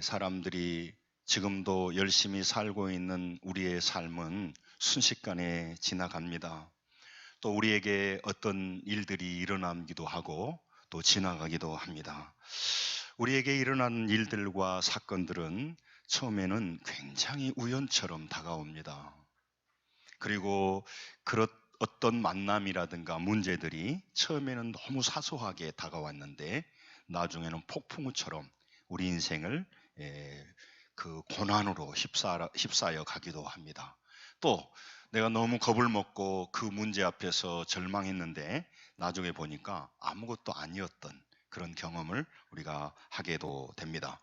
사람들이 지금도 열심히 살고 있는 우리의 삶은 순식간에 지나갑니다. 또 우리에게 어떤 일들이 일어나기도 하고 또 지나가기도 합니다. 우리에게 일어나는 일들과 사건들은 처음에는 굉장히 우연처럼 다가옵니다. 그리고 어떤 만남이라든가 문제들이 처음에는 너무 사소하게 다가왔는데 나중에는 폭풍우처럼 우리 인생을 그 고난으로 휩싸여 가기도 합니다. 또 내가 너무 겁을 먹고 그 문제 앞에서 절망했는데 나중에 보니까 아무것도 아니었던 그런 경험을 우리가 하게도 됩니다.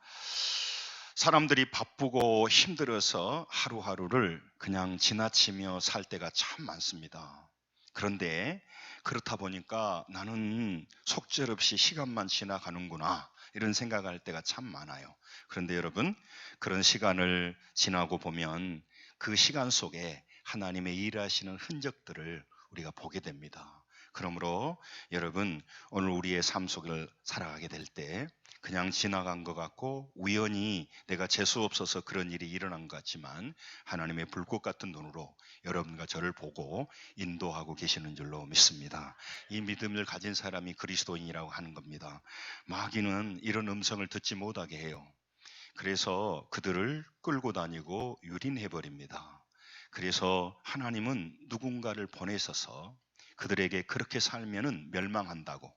사람들이 바쁘고 힘들어서 하루하루를 그냥 지나치며 살 때가 참 많습니다. 그런데 그렇다 보니까 나는 속절없이 시간만 지나가는구나 이런 생각할 때가 참 많아요. 그런데 여러분, 그런 시간을 지나고 보면 그 시간 속에 하나님의 일하시는 흔적들을 우리가 보게 됩니다. 그러므로 여러분, 오늘 우리의 삶 속을 살아가게 될 때 그냥 지나간 것 같고 우연히 내가 재수 없어서 그런 일이 일어난 것 같지만 하나님의 불꽃 같은 눈으로 여러분과 저를 보고 인도하고 계시는 줄로 믿습니다. 이 믿음을 가진 사람이 그리스도인이라고 하는 겁니다. 마귀는 이런 음성을 듣지 못하게 해요. 그래서 그들을 끌고 다니고 유린해버립니다. 그래서 하나님은 누군가를 보내셔서 그들에게 그렇게 살면은 멸망한다고,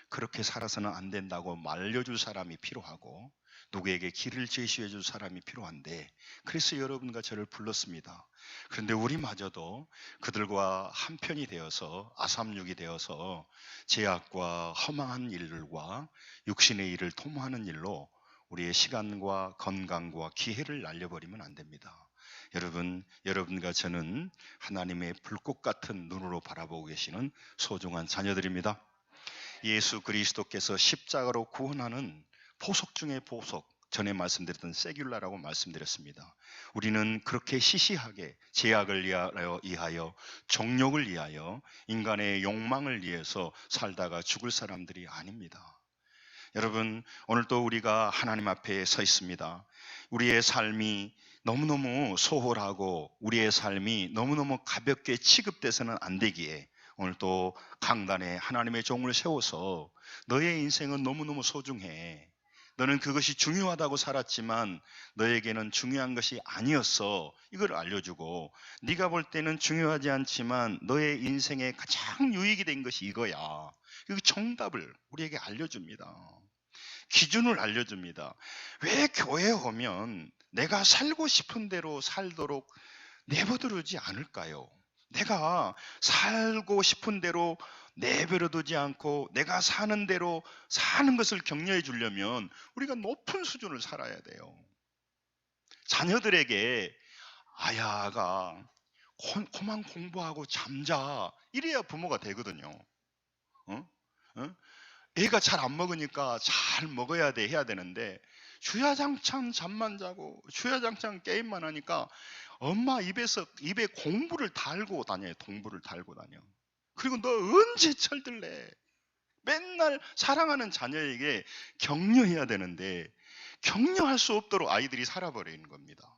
그렇게 살아서는 안 된다고 말려줄 사람이 필요하고 누구에게 길을 제시해 줄 사람이 필요한데, 그래서 여러분과 저를 불렀습니다. 그런데 우리마저도 그들과 한편이 되어서 아삼육이 되어서 죄악과 허망한 일들과 육신의 일을 도모하는 일로 우리의 시간과 건강과 기회를 날려버리면 안 됩니다. 여러분, 여러분과 저는 하나님의 불꽃 같은 눈으로 바라보고 계시는 소중한 자녀들입니다. 예수 그리스도께서 십자가로 구원하는 보석 중의 보석, 전에 말씀드렸던 세귤라라고 말씀드렸습니다. 우리는 그렇게 시시하게 죄악을 위하여 정욕을 위하여 인간의 욕망을 위해서 살다가 죽을 사람들이 아닙니다. 여러분, 오늘도 우리가 하나님 앞에 서 있습니다. 우리의 삶이 너무너무 소홀하고 우리의 삶이 너무너무 가볍게 취급돼서는 안 되기에 오늘 또 강단에 하나님의 종을 세워서 너의 인생은 너무너무 소중해. 너는 그것이 중요하다고 살았지만 너에게는 중요한 것이 아니었어. 이걸 알려주고, 네가 볼 때는 중요하지 않지만 너의 인생에 가장 유익이 된 것이 이거야. 그 정답을 우리에게 알려줍니다. 기준을 알려줍니다. 왜 교회에 오면 내가 살고 싶은 대로 살도록 내버려두지 않을까요? 내가 살고 싶은 대로 내버려두지 않고 내가 사는 대로 사는 것을 격려해 주려면 우리가 높은 수준을 살아야 돼요. 자녀들에게 아야가 그만 공부하고 잠자, 이래야 부모가 되거든요. 어? 어? 애가 잘 안 먹으니까 잘 먹어야 돼, 해야 되는데 주야장창 잠만 자고 주야장창 게임만 하니까 엄마 입에 공부를 달고 다녀요. 동부를 달고 다녀. 그리고 너 언제 철들래? 맨날 사랑하는 자녀에게 격려해야 되는데 격려할 수 없도록 아이들이 살아버리는 겁니다.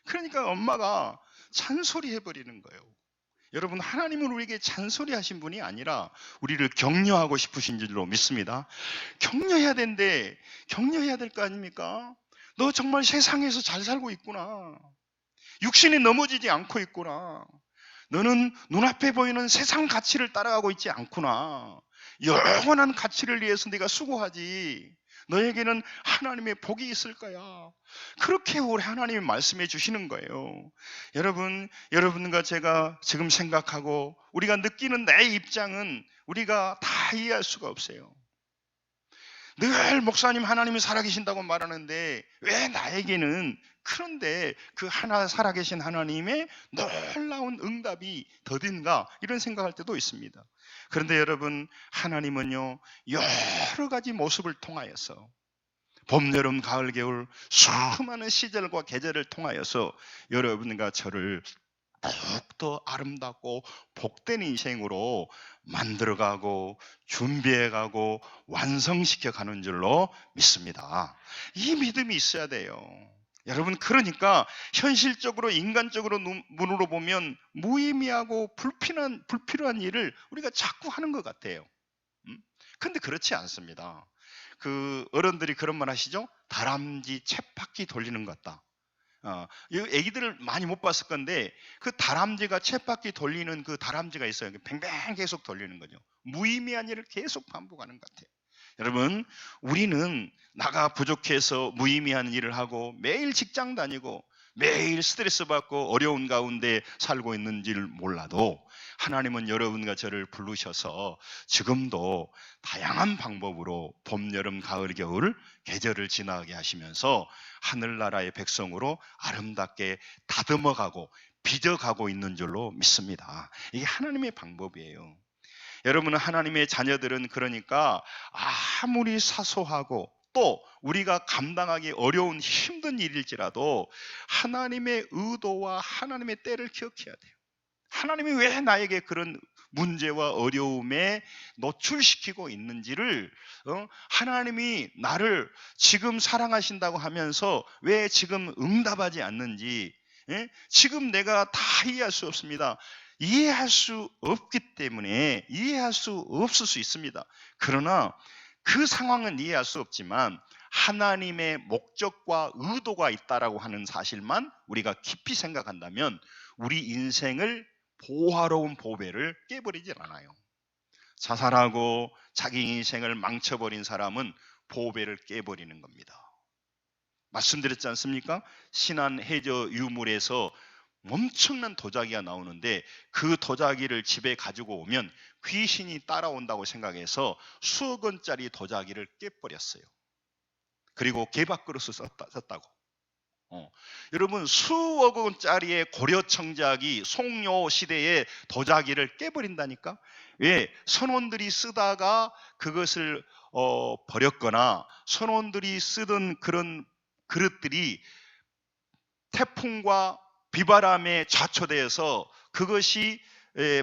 그러니까 엄마가 잔소리 해버리는 거예요. 여러분, 하나님은 우리에게 잔소리하신 분이 아니라 우리를 격려하고 싶으신 줄로 믿습니다. 격려해야 되는데 격려해야 될 거 아닙니까? 너 정말 세상에서 잘 살고 있구나. 육신이 넘어지지 않고 있구나. 너는 눈앞에 보이는 세상 가치를 따라가고 있지 않구나. 영원한 가치를 위해서 네가 수고하지. 너에게는 하나님의 복이 있을 거야. 그렇게 우리 하나님이 말씀해 주시는 거예요. 여러분과 제가 지금 생각하고 우리가 느끼는 내 입장은 우리가 다 이해할 수가 없어요. 늘 목사님 하나님이 살아계신다고 말하는데 왜 나에게는, 그런데 그 하나 살아계신 하나님의 놀라운 응답이 더딘가, 이런 생각할 때도 있습니다. 그런데 여러분, 하나님은요 여러 가지 모습을 통하여서 봄, 여름, 가을, 겨울 수많은 시절과 계절을 통하여서 여러분과 저를 더욱더 아름답고 복된 인생으로 만들어가고 준비해가고 완성시켜가는 줄로 믿습니다. 이 믿음이 있어야 돼요. 여러분, 그러니까 현실적으로 인간적으로 눈으로 보면 무의미하고 불필요한 일을 우리가 자꾸 하는 것 같아요. 근데 그렇지 않습니다. 그 어른들이 그런 말 하시죠? 다람쥐 쳇바퀴 돌리는 것 같다. 이 애기들을 많이 못 봤을 건데 그 다람쥐가 쳇바퀴 돌리는 그 다람쥐가 있어요. 뱅뱅 계속 돌리는 거죠. 무의미한 일을 계속 반복하는 것 같아요. 여러분, 우리는 나가 부족해서 무의미한 일을 하고 매일 직장 다니고 매일 스트레스 받고 어려운 가운데 살고 있는지를 몰라도 하나님은 여러분과 저를 부르셔서 지금도 다양한 방법으로 봄, 여름, 가을, 겨울 계절을 지나게 하시면서 하늘나라의 백성으로 아름답게 다듬어가고 빚어가고 있는 줄로 믿습니다. 이게 하나님의 방법이에요. 여러분, 하나님의 자녀들은 그러니까 아무리 사소하고 또 우리가 감당하기 어려운 힘든 일일지라도 하나님의 의도와 하나님의 때를 기억해야 돼요. 하나님이 왜 나에게 그런 문제와 어려움에 노출시키고 있는지를 하나님이 나를 지금 사랑하신다고 하면서 왜 지금 응답하지 않는지, 지금 내가 다 이해할 수 없습니다. 이해할 수 없기 때문에 이해할 수 없을 수 있습니다. 그러나 그 상황은 이해할 수 없지만 하나님의 목적과 의도가 있다라고 하는 사실만 우리가 깊이 생각한다면 우리 인생을 보화로운 보배를 깨버리질 않아요. 자살하고 자기 인생을 망쳐버린 사람은 보배를 깨버리는 겁니다. 말씀드렸지 않습니까? 신안 해저 유물에서 엄청난 도자기가 나오는데 그 도자기를 집에 가지고 오면 귀신이 따라온다고 생각해서 수억 원짜리 도자기를 깨버렸어요. 그리고 개밥그릇을 썼다고. 여러분, 수억 원짜리의 고려청자기 송료 시대의 도자기를 깨버린다니까? 왜? 선원들이 쓰다가 그것을 버렸거나 선원들이 쓰던 그런 그릇들이 태풍과 비바람에 좌초되어서 그것이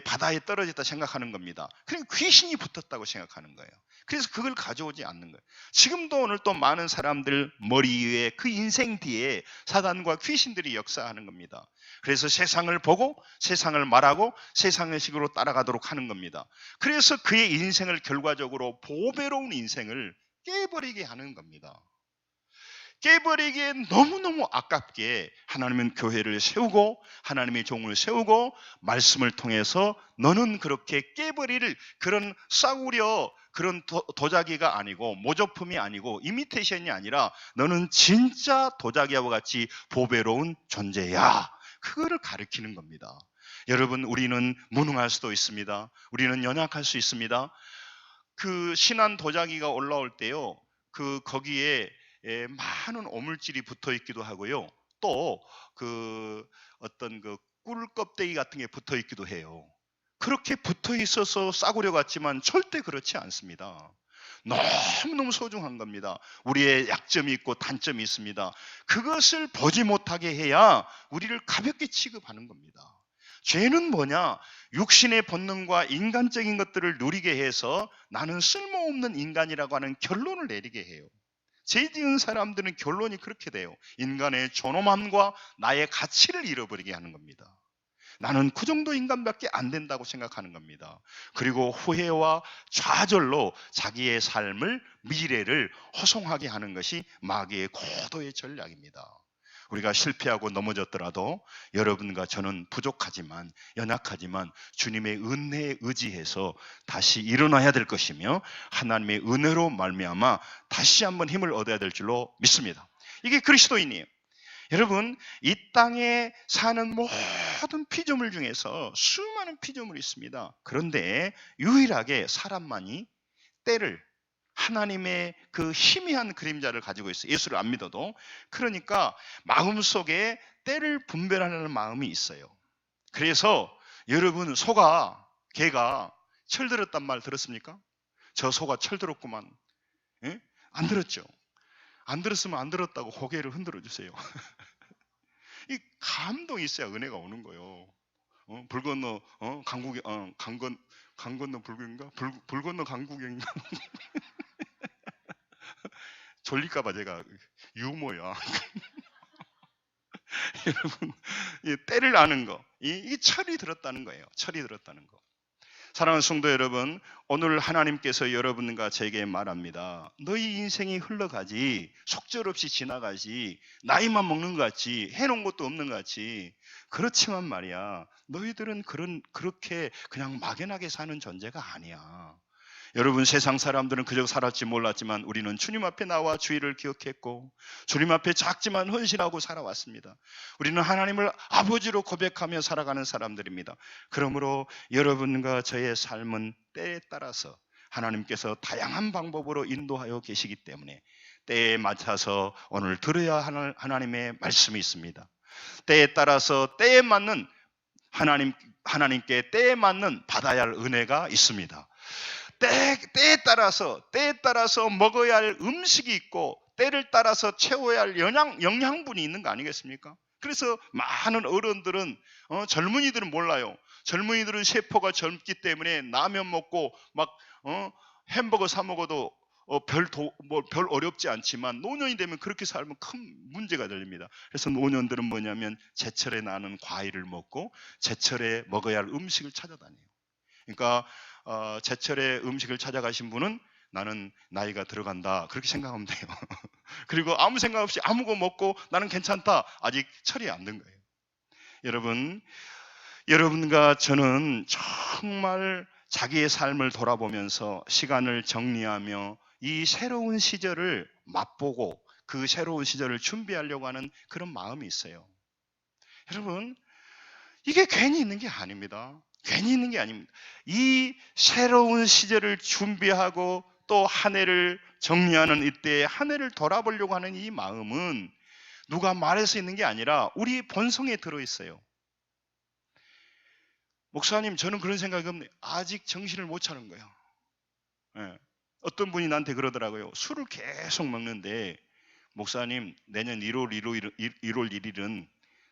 바다에 떨어졌다 생각하는 겁니다. 그러니까 귀신이 붙었다고 생각하는 거예요. 그래서 그걸 가져오지 않는 거예요. 지금도 오늘 또 많은 사람들 머리 위에 그 인생 뒤에 사단과 귀신들이 역사하는 겁니다. 그래서 세상을 보고 세상을 말하고 세상의 식으로 따라가도록 하는 겁니다. 그래서 그의 인생을 결과적으로 보배로운 인생을 깨버리게 하는 겁니다. 깨버리기에 너무너무 아깝게 하나님은 교회를 세우고 하나님의 종을 세우고 말씀을 통해서 너는 그렇게 깨버릴 그런 싸구려 그런 도자기가 아니고 모조품이 아니고 이미테이션이 아니라 너는 진짜 도자기와 같이 보배로운 존재야. 그거를 가르치는 겁니다. 여러분, 우리는 무능할 수도 있습니다. 우리는 연약할 수 있습니다. 그 신안 도자기가 올라올 때요, 거기에 많은 오물질이 붙어 있기도 하고요. 또 그 어떤 그 꿀 껍데기 같은 게 붙어 있기도 해요. 그렇게 붙어 있어서 싸구려 같지만 절대 그렇지 않습니다. 너무너무 소중한 겁니다. 우리의 약점이 있고 단점이 있습니다. 그것을 보지 못하게 해야 우리를 가볍게 취급하는 겁니다. 죄는 뭐냐? 육신의 본능과 인간적인 것들을 누리게 해서 나는 쓸모없는 인간이라고 하는 결론을 내리게 해요. 죄 지은 사람들은 결론이 그렇게 돼요. 인간의 존엄함과 나의 가치를 잃어버리게 하는 겁니다. 나는 그 정도 인간밖에 안 된다고 생각하는 겁니다. 그리고 후회와 좌절로 자기의 삶을, 미래를 허송하게 하는 것이 마귀의 고도의 전략입니다. 우리가 실패하고 넘어졌더라도 여러분과 저는 부족하지만 연약하지만 주님의 은혜에 의지해서 다시 일어나야 될 것이며 하나님의 은혜로 말미암아 다시 한번 힘을 얻어야 될 줄로 믿습니다. 이게 그리스도인이에요. 여러분, 이 땅에 사는 모든 피조물 중에서 수많은 피조물이 있습니다. 그런데 유일하게 사람만이 때를, 하나님의 그 희미한 그림자를 가지고 있어요. 예수를 안 믿어도. 그러니까 마음속에 때를 분별하는 마음이 있어요. 그래서 여러분, 개가 철들었단 말 들었습니까? 저 소가 철들었구만. 예? 안 들었죠? 안 들었으면 안 들었다고 고개를 흔들어 주세요. 이 감동이 있어야 은혜가 오는 거예요. 불 건너 강국에 강 건너 불구인가? 불 건너 강국인가? 졸릴까봐 제가 유머야. 여러분, 이 때를 아는 거, 이 철이 들었다는 거예요. 철이 들었다는 거. 사랑하는 성도 여러분, 오늘 하나님께서 여러분과 저에게 말합니다. 너희 인생이 흘러가지, 속절없이 지나가지, 나이만 먹는 것 같이, 해놓은 것도 없는 것 같이. 그렇지만 말이야, 너희들은 그렇게 그냥 막연하게 사는 존재가 아니야. 여러분, 세상 사람들은 그저 살았지 몰랐지만 우리는 주님 앞에 나와 주의를 기억했고 주님 앞에 작지만 헌신하고 살아왔습니다. 우리는 하나님을 아버지로 고백하며 살아가는 사람들입니다. 그러므로 여러분과 저의 삶은 때에 따라서 하나님께서 다양한 방법으로 인도하여 계시기 때문에 때에 맞춰서 오늘 들어야 하는 하나님의 말씀이 있습니다. 때에 따라서 때에 맞는 하나님께 때에 맞는 받아야 할 은혜가 있습니다. 때에 따라서 먹어야 할 음식이 있고 때를 따라서 채워야 할 영양분이 있는 거 아니겠습니까? 그래서 많은 어른들은 젊은이들은 몰라요. 젊은이들은 세포가 젊기 때문에 라면 먹고 막 햄버거 사 먹어도 별 어렵지 않지만 노년이 되면 그렇게 살면 큰 문제가 들립니다. 그래서 노년들은 뭐냐면 제철에 나는 과일을 먹고 제철에 먹어야 할 음식을 찾아다녀요. 그러니까 제철에 음식을 찾아가신 분은 나는 나이가 들어간다 그렇게 생각하면 돼요. 그리고 아무 생각 없이 아무거 먹고 나는 괜찮다, 아직 철이 안 든 거예요. 여러분과 저는 정말 자기의 삶을 돌아보면서 시간을 정리하며 이 새로운 시절을 맛보고 그 새로운 시절을 준비하려고 하는 그런 마음이 있어요. 여러분, 이게 괜히 있는 게 아닙니다. 괜히 있는 게 아닙니다. 이 새로운 시절을 준비하고 또 한 해를 정리하는 이때에 한 해를 돌아보려고 하는 이 마음은 누가 말해서 있는 게 아니라 우리 본성에 들어있어요. 목사님, 저는 그런 생각이 없네요. 아직 정신을 못 차는 거예요. 네. 어떤 분이 나한테 그러더라고요. 술을 계속 먹는데 목사님, 내년 1월 1일은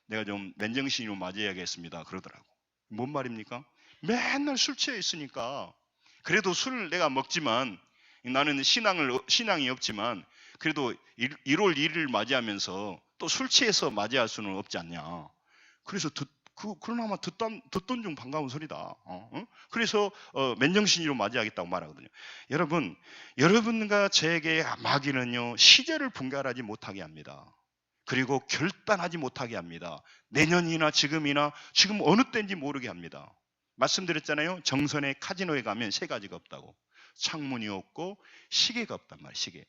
내가 좀 맨정신으로 맞이해야겠습니다 그러더라고. 뭔 말입니까? 맨날 술 취해 있으니까. 그래도 술을 내가 먹지만 나는 신앙이 없지만 그래도 1월 1일을 맞이하면서 또 술 취해서 맞이할 수는 없지 않냐. 그래서 그러나마 듣던 중 반가운 소리다. 그래서 맨정신으로 맞이하겠다고 말하거든요. 여러분과 저에게 마귀는요, 시제를 분별하지 못하게 합니다. 그리고 결단하지 못하게 합니다. 내년이나 지금 어느 때인지 모르게 합니다. 말씀드렸잖아요. 정선의 카지노에 가면 세 가지가 없다고. 창문이 없고 시계가 없단 말이에요. 시계.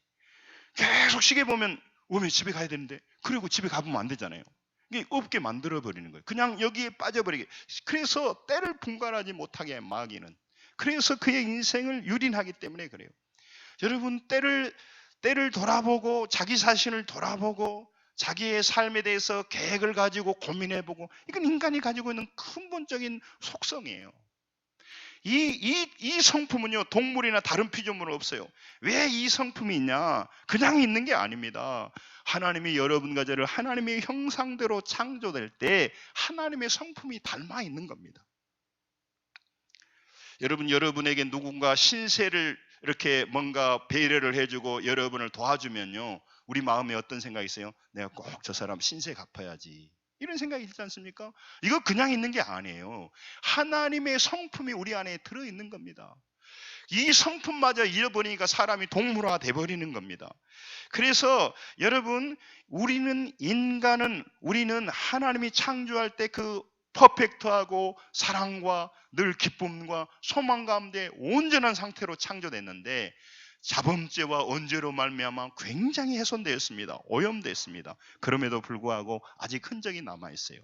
계속 시계 보면 오면 집에 가야 되는데, 그리고 집에 가보면 안 되잖아요. 이게 없게 만들어버리는 거예요. 그냥 여기에 빠져버리게. 그래서 때를 분간하지 못하게 해, 마귀는. 그래서 그의 인생을 유린하기 때문에 그래요. 여러분, 때를 돌아보고 자기 자신을 돌아보고 자기의 삶에 대해서 계획을 가지고 고민해보고, 이건 인간이 가지고 있는 근본적인 속성이에요. 이 성품은요, 동물이나 다른 피조물은 없어요. 왜 이 성품이 있냐? 그냥 있는 게 아닙니다. 하나님이 여러분과 저를 하나님의 형상대로 창조될 때 하나님의 성품이 닮아 있는 겁니다. 여러분에게 누군가 신세를 이렇게 뭔가 배려를 해주고 여러분을 도와주면요, 우리 마음에 어떤 생각이 있어요? 내가 꼭 저 사람 신세 갚아야지, 이런 생각이 있지 않습니까? 이거 그냥 있는 게 아니에요. 하나님의 성품이 우리 안에 들어있는 겁니다. 이 성품마저 잃어버리니까 사람이 동물화가 돼버리는 겁니다. 그래서 여러분, 우리는 하나님이 창조할 때 그 퍼펙트하고 사랑과 늘 기쁨과 소망 가운데 온전한 상태로 창조됐는데 자범죄와 언죄로 말미암아 굉장히 훼손되었습니다. 오염됐습니다. 그럼에도 불구하고 아직 흔적이 남아있어요.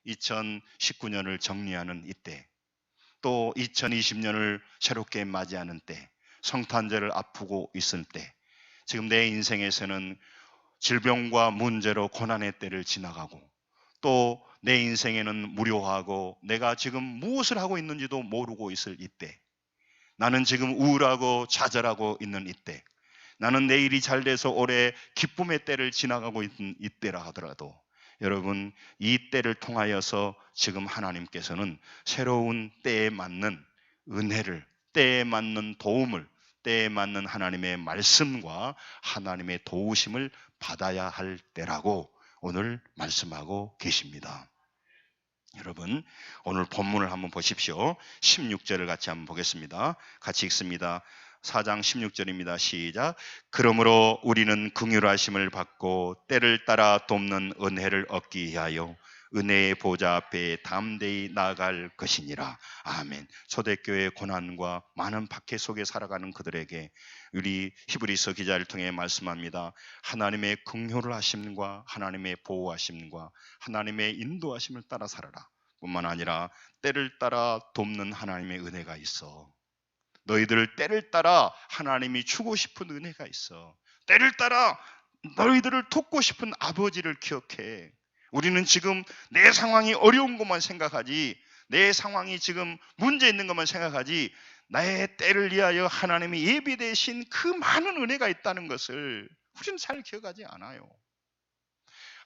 2019년을 정리하는 이때, 또 2020년을 새롭게 맞이하는 때, 성탄절을 앞두고 있을 때, 지금 내 인생에서는 질병과 문제로 고난의 때를 지나가고, 또 내 인생에는 무료하고 내가 지금 무엇을 하고 있는지도 모르고 있을 이때, 나는 지금 우울하고 좌절하고 있는 이때, 나는 내일이 잘 돼서 올해 기쁨의 때를 지나가고 있는 이때라 하더라도, 여러분, 이 때를 통하여서 지금 하나님께서는 새로운 때에 맞는 은혜를, 때에 맞는 도움을, 때에 맞는 하나님의 말씀과 하나님의 도우심을 받아야 할 때라고 오늘 말씀하고 계십니다. 여러분, 오늘 본문을 한번 보십시오. 16절을 같이 한번 보겠습니다. 같이 읽습니다. 4장 16절입니다. 시작. 그러므로 우리는 긍휼하심을 받고 때를 따라 돕는 은혜를 얻기 위하여 은혜의 보좌 앞에 담대히 나아갈 것이니라. 아멘. 초대교회의 고난과 많은 박해 속에 살아가는 그들에게 우리 히브리서 기자를 통해 말씀합니다. 하나님의 긍휼을 하심과 하나님의 보호하심과 하나님의 인도하심을 따라 살아라. 뿐만 아니라 때를 따라 돕는 하나님의 은혜가 있어. 너희들 때를 따라 하나님이 주고 싶은 은혜가 있어. 때를 따라 너희들을 돕고 싶은 아버지를 기억해. 우리는 지금 내 상황이 어려운 것만 생각하지, 내 상황이 지금 문제 있는 것만 생각하지, 나의 때를 위하여 하나님이 예비되신 그 많은 은혜가 있다는 것을 우리는 잘 기억하지 않아요.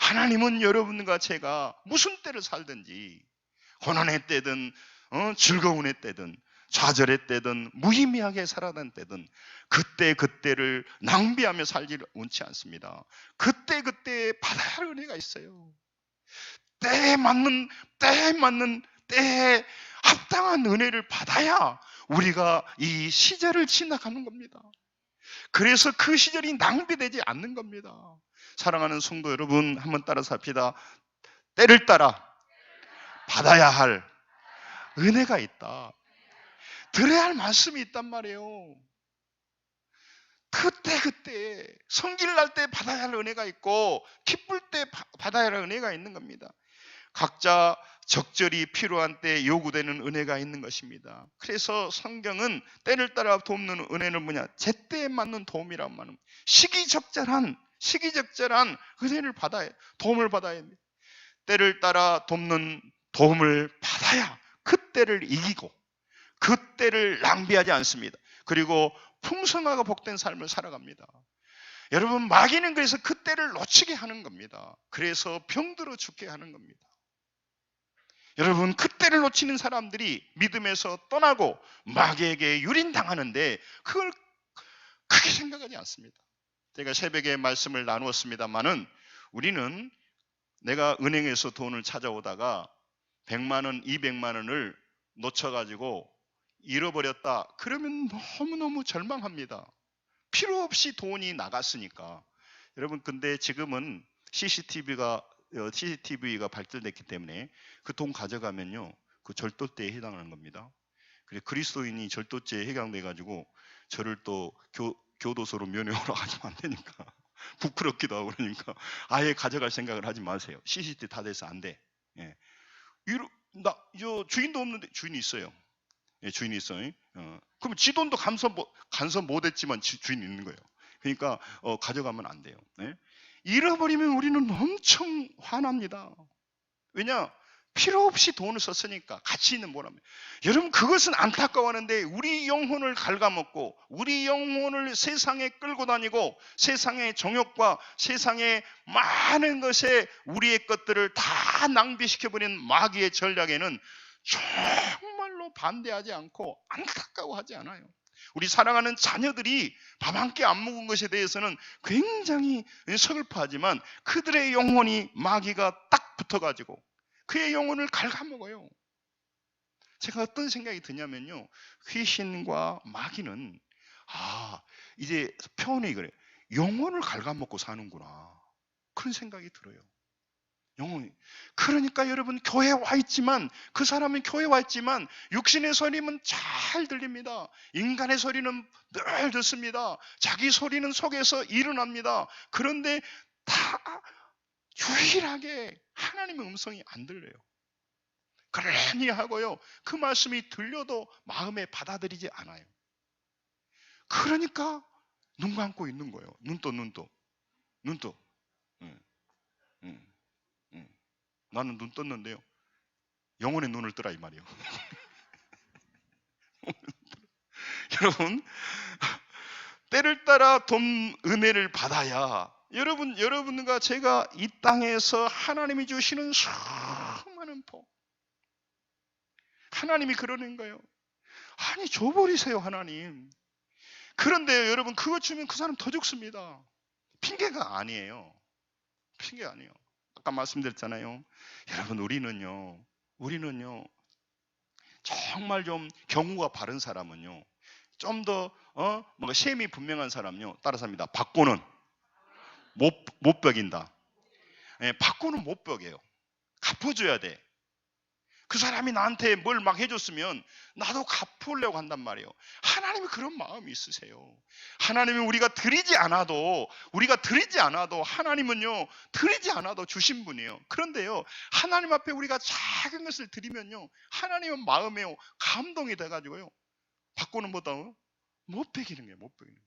하나님은 여러분과 제가 무슨 때를 살든지, 고난의 때든 즐거운 의 때든 좌절의 때든 무의미하게 살아가는 때든 그때를 낭비하며 살지를 원치 않습니다. 그때 받아야 할 은혜가 있어요. 때에 맞는 때에 합당한 은혜를 받아야 우리가 이 시절을 지나가는 겁니다. 그래서 그 시절이 낭비되지 않는 겁니다. 사랑하는 성도 여러분, 한번 따라서 합시다. 때를 따라 받아야 할 은혜가 있다. 들어야 할 말씀이 있단 말이에요. 그때 성질날 때 받아야 할 은혜가 있고 기쁠 때 받아야 할 은혜가 있는 겁니다. 각자 적절히 필요한 때 요구되는 은혜가 있는 것입니다. 그래서 성경은 때를 따라 돕는 은혜는 뭐냐? 제때에 맞는 도움이란 말은 시기적절한 은혜를 받아야, 도움을 받아야 합니다. 때를 따라 돕는 도움을 받아야 그때를 이기고 그때를 낭비하지 않습니다. 그리고 풍성하고 복된 삶을 살아갑니다. 여러분, 마귀는 그래서 그때를 놓치게 하는 겁니다. 그래서 병들어 죽게 하는 겁니다. 여러분, 그때를 놓치는 사람들이 믿음에서 떠나고 마귀에게 유린당하는데 그걸 크게 생각하지 않습니다. 제가 새벽에 말씀을 나누었습니다마는 우리는 내가 은행에서 돈을 찾아오다가 100만 원, 200만 원을 놓쳐가지고 잃어버렸다. 그러면 너무너무 절망합니다. 필요 없이 돈이 나갔으니까. 여러분, 근데 지금은 CCTV가 발달됐기 때문에 그 돈 가져가면요, 그 절도죄에 해당하는 겁니다. 그래, 그리스도인이 절도죄에 해당돼 가지고 저를 또 교도소로 면회하러 가지면 안 되니까 부끄럽기도 하고 그러니까 아예 가져갈 생각을 하지 마세요. CCTV 다 돼서 안 돼. 예. 주인도 없는데 주인이 있어요. 예, 주인이 있어요. 그럼 지 돈도 간섭 못했지만 주인이 있는 거예요. 그러니까 가져가면 안 돼요. 예? 잃어버리면 우리는 엄청 화납니다. 왜냐? 필요 없이 돈을 썼으니까 가치 있는 뭐라면. 여러분, 그것은 안타까워하는데 우리 영혼을 갉아먹고 우리 영혼을 세상에 끌고 다니고 세상의 정욕과 세상의 많은 것에 우리의 것들을 다 낭비시켜버리는 마귀의 전략에는 정말로 반대하지 않고 안타까워하지 않아요. 우리 사랑하는 자녀들이 밥 한 끼 안 먹은 것에 대해서는 굉장히 서글퍼하지만 그들의 영혼이 마귀가 딱 붙어가지고 그의 영혼을 갉아먹어요. 제가 어떤 생각이 드냐면요, 귀신과 마귀는 이제 표현이 그래요. 영혼을 갉아먹고 사는구나, 그런 생각이 들어요. 영혼이. 그러니까 여러분, 교회에 와 있지만, 그 사람은 교회에 와 있지만 육신의 소리는 잘 들립니다. 인간의 소리는 늘 듣습니다. 자기 소리는 속에서 일어납니다. 그런데 다 유일하게 하나님의 음성이 안 들려요. 그러니 하고요, 그 말씀이 들려도 마음에 받아들이지 않아요. 그러니까 눈 감고 있는 거예요. 눈떠. 나는 눈 떴는데요, 영혼의 눈을 뜨라 이 말이에요. 여러분, 때를 따라 은혜를 받아야 여러분과 제가 이 땅에서 하나님이 주시는 수많은 복, 하나님이 그러는 거예요. 아니 줘버리세요 하나님. 그런데 여러분 그거 주면 그 사람 더 죽습니다. 핑계가 아니에요. 핑계 아니에요. 아까 말씀드렸잖아요. 여러분 우리는요 정말 좀 경우가 바른 사람은요 좀 더 뭔가 셈이 분명한 사람요 따라서 합니다. 받고는 못 벽인다. 예, 받고는 못 벽이에요. 갚아줘야 돼. 그 사람이 나한테 뭘 막 해줬으면 나도 갚으려고 한단 말이에요. 하나님이 그런 마음이 있으세요. 하나님이 우리가 드리지 않아도 하나님은요 드리지 않아도 주신 분이에요. 그런데요 하나님 앞에 우리가 작은 것을 드리면요 하나님은 마음에 감동이 돼가지고요 받고는 못 베기는 거예요. 못 베기는 거예요.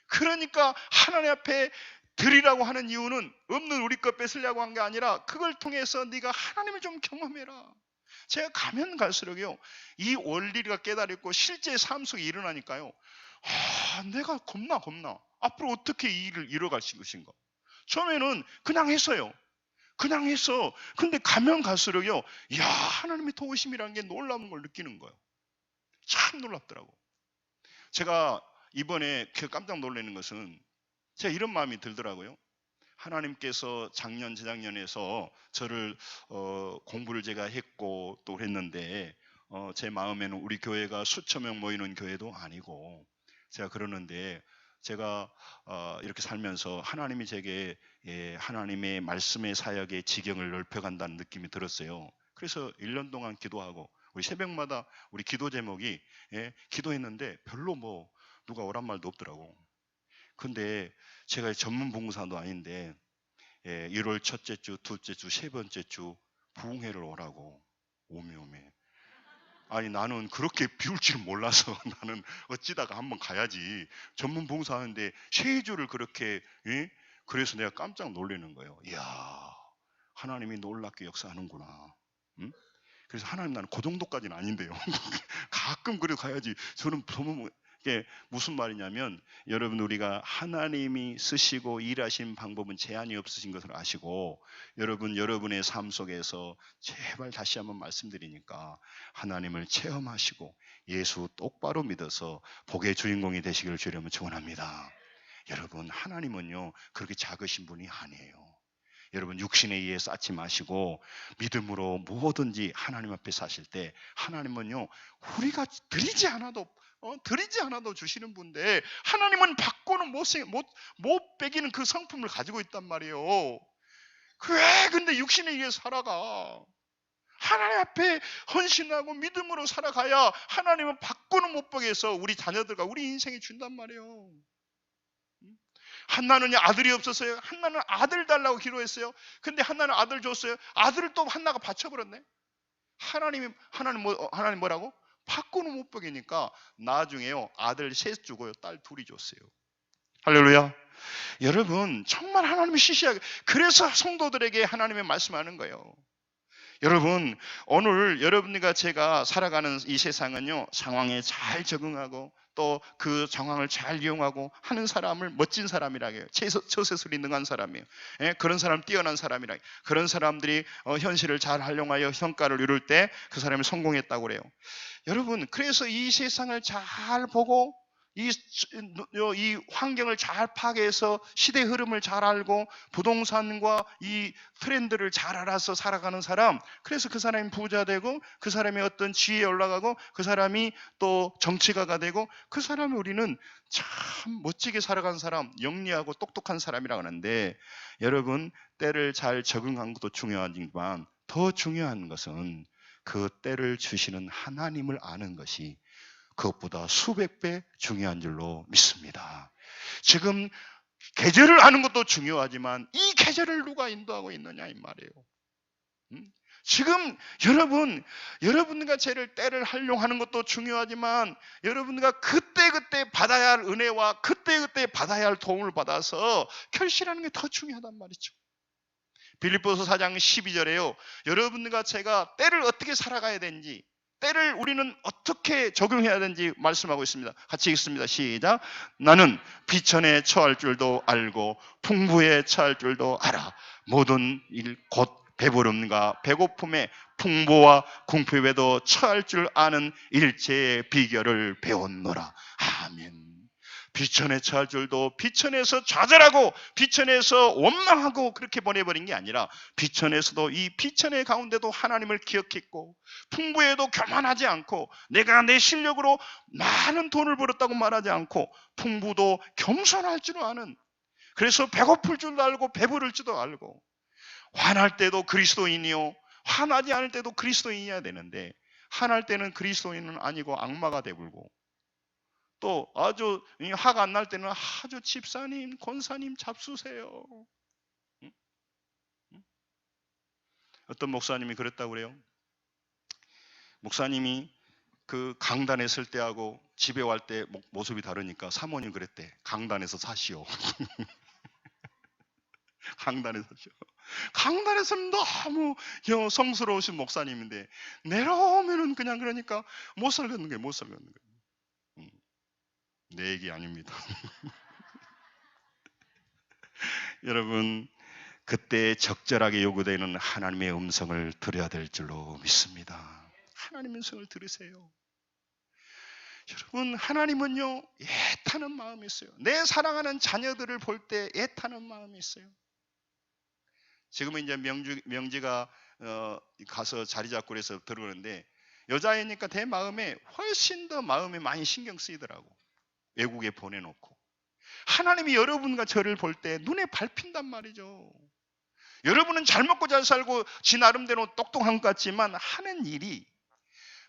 그러니까 하나님 앞에 드리라고 하는 이유는 없는 우리 것 뺏으려고 한 게 아니라 그걸 통해서 네가 하나님을 좀 경험해라. 제가 가면 갈수록요 이 원리가 깨달았고 실제 삶 속에 일어나니까요 내가 겁나 앞으로 어떻게 이 일을 이뤄갈 것인가. 처음에는 그냥 했어요. 그냥 했어. 근데 가면 갈수록요 야 하나님의 도우심이라는 게 놀라운 걸 느끼는 거예요. 참 놀랍더라고. 제가 이번에 깜짝 놀라는 것은 제가 이런 마음이 들더라고요. 하나님께서 작년 재작년에서 저를 공부를 제가 했고 또 했는데 제 마음에는 우리 교회가 수천 명 모이는 교회도 아니고 제가 그러는데 제가 이렇게 살면서 하나님이 제게 하나님의 말씀의 사역의 지경을 넓혀간다는 느낌이 들었어요. 그래서 1년 동안 기도하고 우리 새벽마다 우리 기도 제목이 기도했는데 별로 누가 오란 말도 없더라고. 근데 제가 전문 봉사도 아닌데 1월 첫째 주, 둘째 주, 세 번째 주 부흥회를 오라고 오메. 아니 나는 그렇게 비울 줄 몰라서 나는 어찌다가 한번 가야지. 전문 봉사하는데 세 주를 그렇게 그래서 내가 깜짝 놀라는 거예요. 이야 하나님이 놀랍게 역사하는구나. 응? 그래서 하나님 나는 그 정도까지는 아닌데요. 가끔 그래 가야지. 저는 이게 무슨 말이냐면 여러분 우리가 하나님이 쓰시고 일하신 방법은 제한이 없으신 것을 아시고 여러분의 삶 속에서 제발 다시 한번 말씀드리니까 하나님을 체험하시고 예수 똑바로 믿어서 복의 주인공이 되시기를 주려면 축원합니다. 여러분 하나님은요 그렇게 작으신 분이 아니에요. 여러분 육신에 의해 쌓지 마시고 믿음으로 뭐든지 하나님 앞에 사실 때 하나님은요 우리가 드리지 않아도 주시는 분인데 하나님은 받고는 못 빼기는 그 성품을 가지고 있단 말이에요. 왜 근데 육신에 의해 살아가? 하나님 앞에 헌신하고 믿음으로 살아가야 하나님은 받고는 못 보게 해서 우리 자녀들과 우리 인생에 준단 말이에요. 한나는요 아들이 없었어요. 한나는 아들 달라고 기도했어요. 근데 한나는 아들 줬어요. 아들을 또 한나가 바쳐버렸네. 하나님 뭐라고? 받고는 못 보기니까 나중에요 아들 셋 주고요 딸 둘이 줬어요. 할렐루야. 여러분 정말 하나님이 시시하게 그래서 성도들에게 하나님의 말씀하는 거예요. 여러분 오늘 여러분과 제가 살아가는 이 세상은요 상황에 잘 적응하고 또 그 상황을 잘 이용하고 하는 사람을 멋진 사람이라고 해요. 처세술이 능한 사람이에요. 그런 사람 뛰어난 사람이라 그런 사람들이 현실을 잘 활용하여 성과를 이룰 때 그 사람이 성공했다고 그래요. 여러분 그래서 이 세상을 잘 보고 이 환경을 잘 파악해서 시대 흐름을 잘 알고 부동산과 이 트렌드를 잘 알아서 살아가는 사람, 그래서 그 사람이 부자 되고 그 사람이 어떤 지위에 올라가고 그 사람이 또 정치가가 되고 그 사람을 우리는 참 멋지게 살아간 사람, 영리하고 똑똑한 사람이라고 하는데 여러분 때를 잘 적응한 것도 중요하지만 더 중요한 것은 그 때를 주시는 하나님을 아는 것이 그것보다 수백 배 중요한 줄로 믿습니다. 지금 계절을 아는 것도 중요하지만 이 계절을 누가 인도하고 있느냐 이 말이에요. 지금 여러분과 때를 활용하는 것도 중요하지만 여러분과 그때 받아야 할 은혜와 그때 받아야 할 도움을 받아서 결실하는 게 더 중요하단 말이죠. 빌립보서 4장 12절에요. 여러분과 제가 때를 어떻게 살아가야 되는지 때를 우리는 어떻게 적용해야 되는지 말씀하고 있습니다. 같이 읽습니다. 시작. 나는 비천에 처할 줄도 알고 풍부에 처할 줄도 알아. 모든 일 곧 배부름과 배고픔에 풍부와 궁핍에도 처할 줄 아는 일체의 비결을 배웠노라. 아멘. 비천에 처할 줄도 비천에서 좌절하고 비천에서 원망하고 그렇게 보내버린 게 아니라 비천에서도 이 비천의 가운데도 하나님을 기억했고 풍부에도 교만하지 않고 내가 내 실력으로 많은 돈을 벌었다고 말하지 않고 풍부도 겸손할 줄 아는, 그래서 배고플 줄도 알고 배부를 줄도 알고 화날 때도 그리스도인이요 화나지 않을 때도 그리스도인이어야 되는데 화날 때는 그리스도인은 아니고 악마가 되불고 또 아주 화가 안 날 때는 아주 집사님, 권사님 잡수세요. 어떤 목사님이 그랬다고 그래요. 목사님이 그 강단에 설 때하고 집에 갈 때 모습이 다르니까 사모님 그랬대. 강단에서 사시오. 강단에서 사시오. 강단에서는 너무 성스러우신 목사님인데 내려오면은 그냥 그러니까 못 살겠는 거예요. 못 살겠는 거예요. 내 얘기 아닙니다. 여러분, 그때 적절하게 요구되는 하나님의 음성을 들어야 될 줄로 믿습니다. 하나님의 음성을 들으세요. 여러분, 하나님은요 애타는 마음이 있어요. 내 사랑하는 자녀들을 볼 때 애타는 마음이 있어요. 지금은 이제 명지가 가서 자리 잡고 그래서 들어오는데 여자애니까 내 마음에 훨씬 더 마음에 많이 신경 쓰이더라고. 외국에 보내놓고 하나님이 여러분과 저를 볼 때 눈에 밟힌단 말이죠. 여러분은 잘 먹고 잘 살고 지 나름대로 똑똑한 것 같지만 하는 일이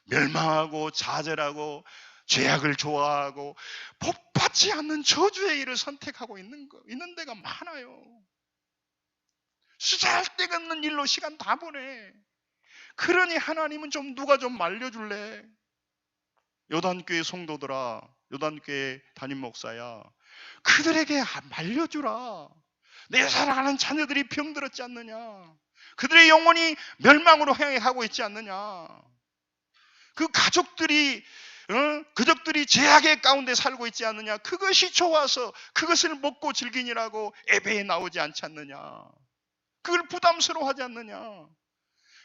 멸망하고 좌절하고 죄악을 좋아하고 복받지 않는 저주의 일을 선택하고 있는 데가 많아요. 쓰잘데가 없는 일로 시간 다 보내. 그러니 하나님은 누가 좀 말려줄래? 요단교회 성도들아, 요단교회 담임 목사야, 그들에게 말려주라. 내 사랑하는 자녀들이 병들었지 않느냐? 그들의 영혼이 멸망으로 향해 가고 있지 않느냐? 그 가족들이 제약의 가운데 살고 있지 않느냐? 그것이 좋아서 그것을 먹고 즐기느라고 예배에 나오지 않지 않느냐? 그걸 부담스러워하지 않느냐?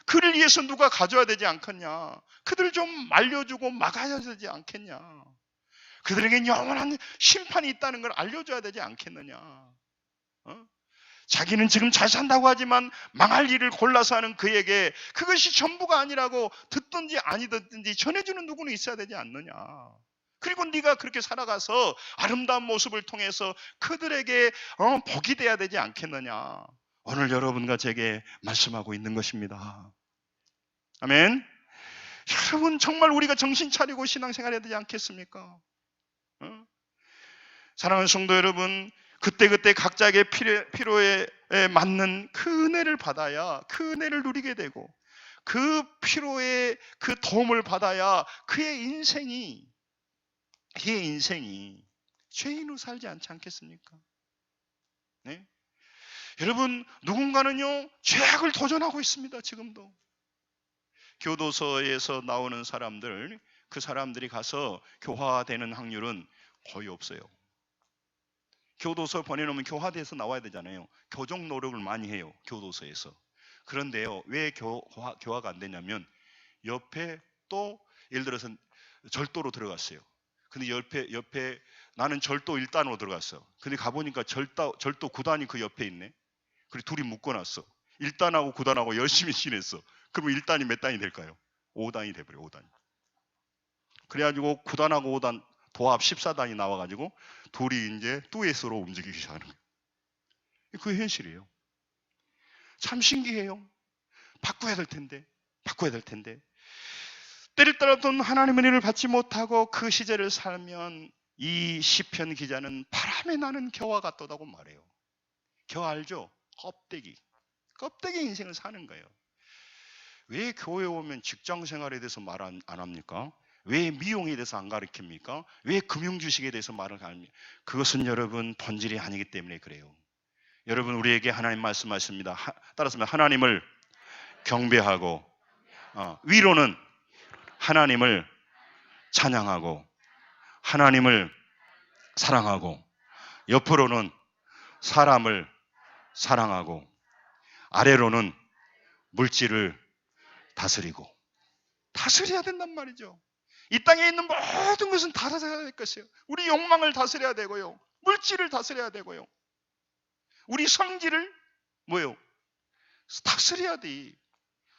그를 위해서 누가 가져야 되지 않겠냐? 그들 좀 말려주고 막아야 되지 않겠냐? 그들에겐 영원한 심판이 있다는 걸 알려줘야 되지 않겠느냐? 자기는 지금 잘 산다고 하지만 망할 일을 골라서 하는 그에게 그것이 전부가 아니라고 듣든지 아니 듣든지 전해주는 누구는 있어야 되지 않느냐? 그리고 네가 그렇게 살아가서 아름다운 모습을 통해서 그들에게 복이 돼야 되지 않겠느냐? 오늘 여러분과 제게 말씀하고 있는 것입니다. 아멘. 여러분, 정말 우리가 정신 차리고 신앙생활 해야 되지 않겠습니까? 사랑하는 성도 여러분, 그때그때 각자의 필요에 맞는 그 은혜를 받아야 그 은혜를 누리게 되고 그 필요에 그 도움을 받아야 그의 인생이 죄인으로 살지 않지 않겠습니까? 네? 여러분, 누군가는요 죄악을 도전하고 있습니다. 지금도 교도소에서 나오는 사람들, 그 사람들이 가서 교화되는 확률은 거의 없어요. 교도소 보내놓으면 교화돼서 나와야 되잖아요. 교정 노력을 많이 해요, 교도소에서. 그런데요, 왜 교화가 안 되냐면 옆에 또 예를 들어서 절도로 들어갔어요. 근데 옆에 나는 절도 1단으로 들어갔어. 근데 가보니까 절도 9단이 그 옆에 있네. 그리고 둘이 묶어놨어. 1단하고 9단하고 열심히 지냈어. 그러면 1단이 몇 단이 될까요? 5단이 돼버려. 5단이. 그래가지고 9단하고 5단 도합 14단이 나와가지고 둘이 이제 듀엣으로 움직이기 시작하는 거예요. 그게 현실이에요. 참 신기해요. 바꿔야 될 텐데. 때를 따라던 하나님의 은혜를 받지 못하고 그 시절을 살면 이 시편 기자는 바람에 나는 겨와 같다고 말해요. 겨 알죠? 껍데기 인생을 사는 거예요. 왜 교회 오면 직장 생활에 대해서 말 안 합니까? 왜 미용에 대해서 안 가르칩니까? 왜 금융주식에 대해서 말을 안 합니까? 그것은 여러분 본질이 아니기 때문에 그래요. 여러분, 우리에게 하나님 말씀하십니다. 따라서 하나님을 경배하고 위로는 하나님을 찬양하고 하나님을 사랑하고 옆으로는 사람을 사랑하고 아래로는 물질을 다스리고 다스려야 된단 말이죠. 이 땅에 있는 모든 것은 다스려야 될 것이에요. 우리 욕망을 다스려야 되고요. 물질을 다스려야 되고요. 우리 성질을 뭐요? 다스려야 돼.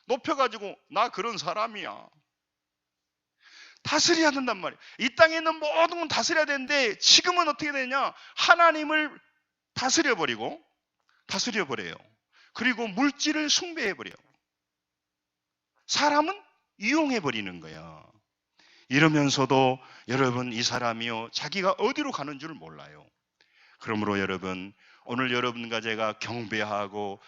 높여가지고 나 그런 사람이야. 다스려야 된단 말이에요. 이 땅에 있는 모든 건 다스려야 되는데 지금은 어떻게 되냐? 하나님을 다스려버려요. 그리고 물질을 숭배해버려요. 사람은 이용해버리는 거야. 이러면서도 여러분 이 사람이요 자기가 어디로 가는 줄 몰라요. 그러므로 여러분 오늘 여러분과 제가 경배하고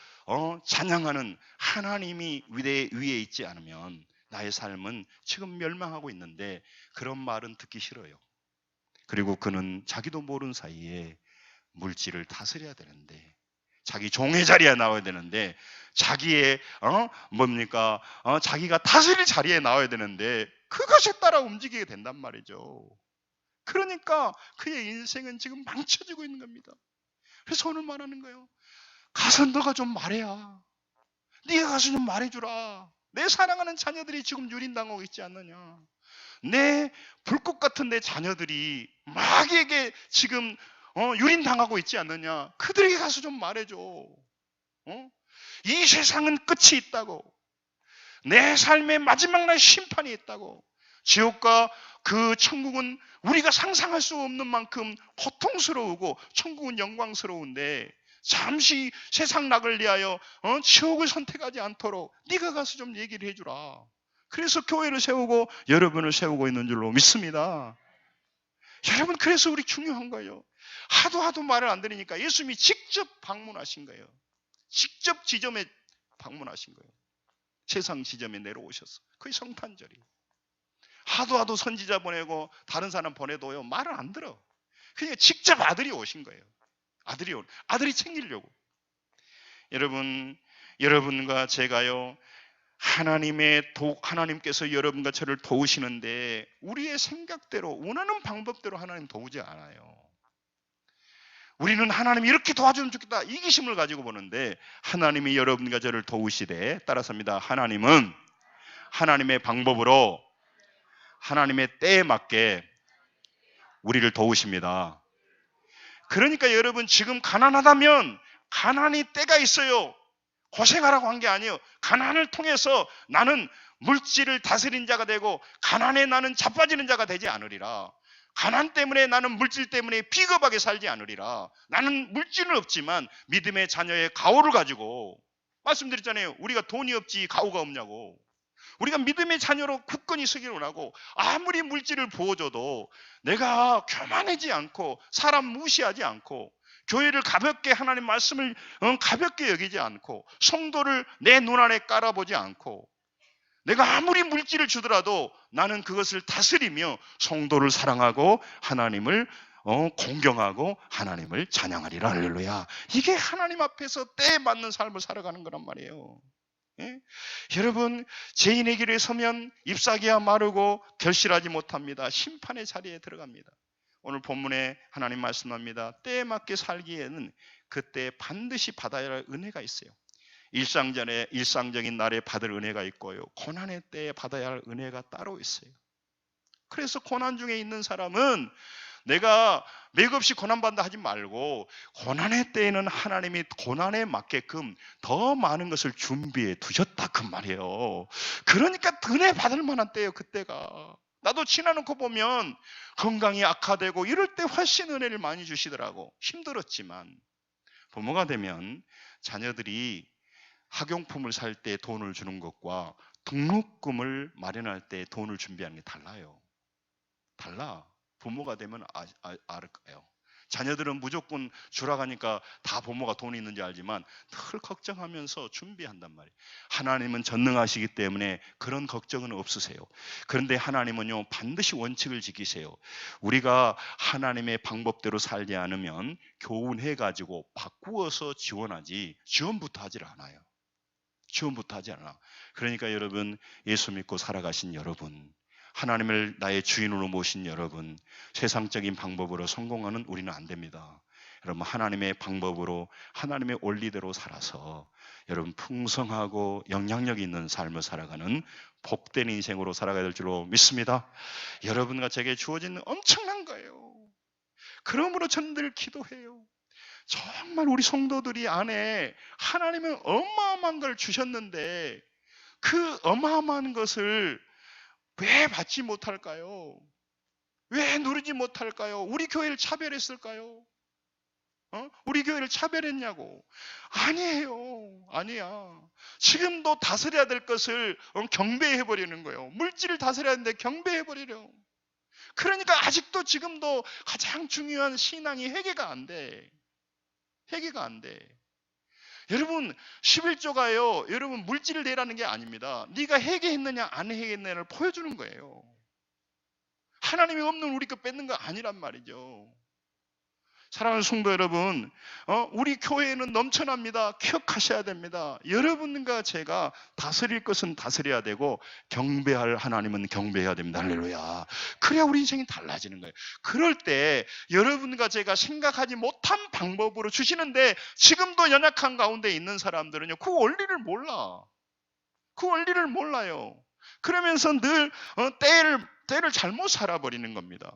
찬양하는 하나님이 위에 있지 않으면 나의 삶은 지금 멸망하고 있는데 그런 말은 듣기 싫어요. 그리고 그는 자기도 모르는 사이에 물질을 다스려야 되는데 자기 종의 자리에 나와야 되는데 자기의 자기가 다스릴 자리에 나와야 되는데 그것에 따라 움직이게 된단 말이죠. 그러니까 그의 인생은 지금 망쳐지고 있는 겁니다. 그래서 오늘 말하는 거예요. 가서 너가 좀 말해야. 네가 가서 좀 말해주라. 내 사랑하는 자녀들이 지금 유린당하고 있지 않느냐. 내 불꽃 같은 내 자녀들이 마귀에게 지금 유린당하고 있지 않느냐. 그들에게 가서 좀 말해줘. 이 세상은 끝이 있다고. 내 삶의 마지막 날 심판이 있다고. 지옥과 그 천국은 우리가 상상할 수 없는 만큼 고통스러우고 천국은 영광스러운데 잠시 세상 낙을 위하여 지옥을 선택하지 않도록 네가 가서 좀 얘기를 해주라. 그래서 교회를 세우고 여러분을 세우고 있는 줄로 믿습니다. 여러분 그래서 우리 중요한 거예요. 하도 말을 안 들으니까 예수님이 직접 방문하신 거예요. 직접 지점에 방문하신 거예요. 세상 지점에 내려오셔서. 그게 성탄절이에요. 하도 선지자 보내고 다른 사람 보내도요 말을 안 들어. 그러니까 직접 아들이 오신 거예요. 아들이 챙기려고. 여러분과 제가요 하나님께서 여러분과 저를 도우시는데 우리의 생각대로 원하는 방법대로 하나님 도우지 않아요. 우리는 하나님이 이렇게 도와주면 좋겠다 이기심을 가지고 보는데 하나님이 여러분과 저를 도우시되 따라서입니다. 하나님은 하나님의 방법으로 하나님의 때에 맞게 우리를 도우십니다. 그러니까 여러분 지금 가난하다면 가난이 때가 있어요. 고생하라고 한 게 아니에요. 가난을 통해서 나는 물질을 다스린 자가 되고 가난에 나는 자빠지는 자가 되지 않으리라. 가난 때문에 나는 물질 때문에 비겁하게 살지 않으리라. 나는 물질은 없지만 믿음의 자녀의 가오를 가지고 말씀드렸잖아요. 우리가 돈이 없지 가오가 없냐고. 우리가 믿음의 자녀로 굳건히 서기를 원하고 아무리 물질을 부어줘도 내가 교만하지 않고 사람 무시하지 않고 교회를 가볍게 하나님 말씀을 가볍게 여기지 않고 성도를 내 눈안에 깔아보지 않고 내가 아무리 물질을 주더라도 나는 그것을 다스리며 성도를 사랑하고 하나님을 공경하고 하나님을 찬양하리라. 할렐루야. 이게 하나님 앞에서 때에 맞는 삶을 살아가는 거란 말이에요. 예? 여러분 죄인의 길에 서면 ip사귀야 마르고 결실하지 못합니다. 심판의 자리에 들어갑니다. 오늘 본문에 하나님 말씀합니다. 때에 맞게 살기에는 그때 반드시 받아야 할 은혜가 있어요. 일상적인 날에 받을 은혜가 있고요. 고난의 때에 받아야 할 은혜가 따로 있어요. 그래서 고난 중에 있는 사람은 내가 맥없이 고난받는다 하지 말고 고난의 때에는 하나님이 고난에 맞게끔 더 많은 것을 준비해 두셨다 그 말이에요. 그러니까 은혜 받을 만한 때예요. 그때가. 나도 지나놓고 보면 건강이 악화되고 이럴 때 훨씬 은혜를 많이 주시더라고. 힘들었지만 부모가 되면 자녀들이 학용품을 살 때 돈을 주는 것과 등록금을 마련할 때 돈을 준비하는 게 달라요. 달라. 부모가 되면 알 거예요. 자녀들은 무조건 주라고 하니까 다 부모가 돈이 있는지 알지만 늘 걱정하면서 준비한단 말이에요. 하나님은 전능하시기 때문에 그런 걱정은 없으세요. 그런데 하나님은요 반드시 원칙을 지키세요. 우리가 하나님의 방법대로 살지 않으면 교훈해가지고 바꾸어서 지원하지 지원부터 하질 않아요. 지원부터 하지 않아. 그러니까 여러분 예수 믿고 살아가신 여러분 하나님을 나의 주인으로 모신 여러분, 세상적인 방법으로 성공하는 우리는 안 됩니다. 여러분, 하나님의 방법으로 하나님의 원리대로 살아서 여러분 풍성하고 영향력 있는 삶을 살아가는 복된 인생으로 살아가야 될 줄로 믿습니다. 여러분과 제게 주어진 엄청난 거예요. 그러므로 저는 늘 기도해요. 정말 우리 성도들이 안에 하나님은 어마어마한 걸 주셨는데 그 어마어마한 것을 왜 받지 못할까요? 왜 누리지 못할까요? 우리 교회를 차별했을까요? 우리 교회를 차별했냐고. 아니에요. 아니야. 지금도 다스려야 될 것을 경배해버리는 거예요. 물질을 다스려야 하는데 경배해버리려. 그러니까 아직도 지금도 가장 중요한 신앙이 회개가 안 돼. 회개가 안 돼. 여러분 11조가요. 여러분 물질을 내라는 게 아닙니다. 네가 회개했느냐 안 회개했느냐를 보여주는 거예요. 하나님이 없는 우리 거 뺏는 거 아니란 말이죠. 사랑하는 성도 여러분, 우리 교회는 넘쳐납니다. 기억하셔야 됩니다. 여러분과 제가 다스릴 것은 다스려야 되고 경배할 하나님은 경배해야 됩니다. 할렐루야. 그래야 우리 인생이 달라지는 거예요. 그럴 때 여러분과 제가 생각하지 못한 방법으로 주시는데 지금도 연약한 가운데 있는 사람들은요, 그 원리를 몰라. 그 원리를 몰라요. 그러면서 늘 때를 잘못 살아버리는 겁니다.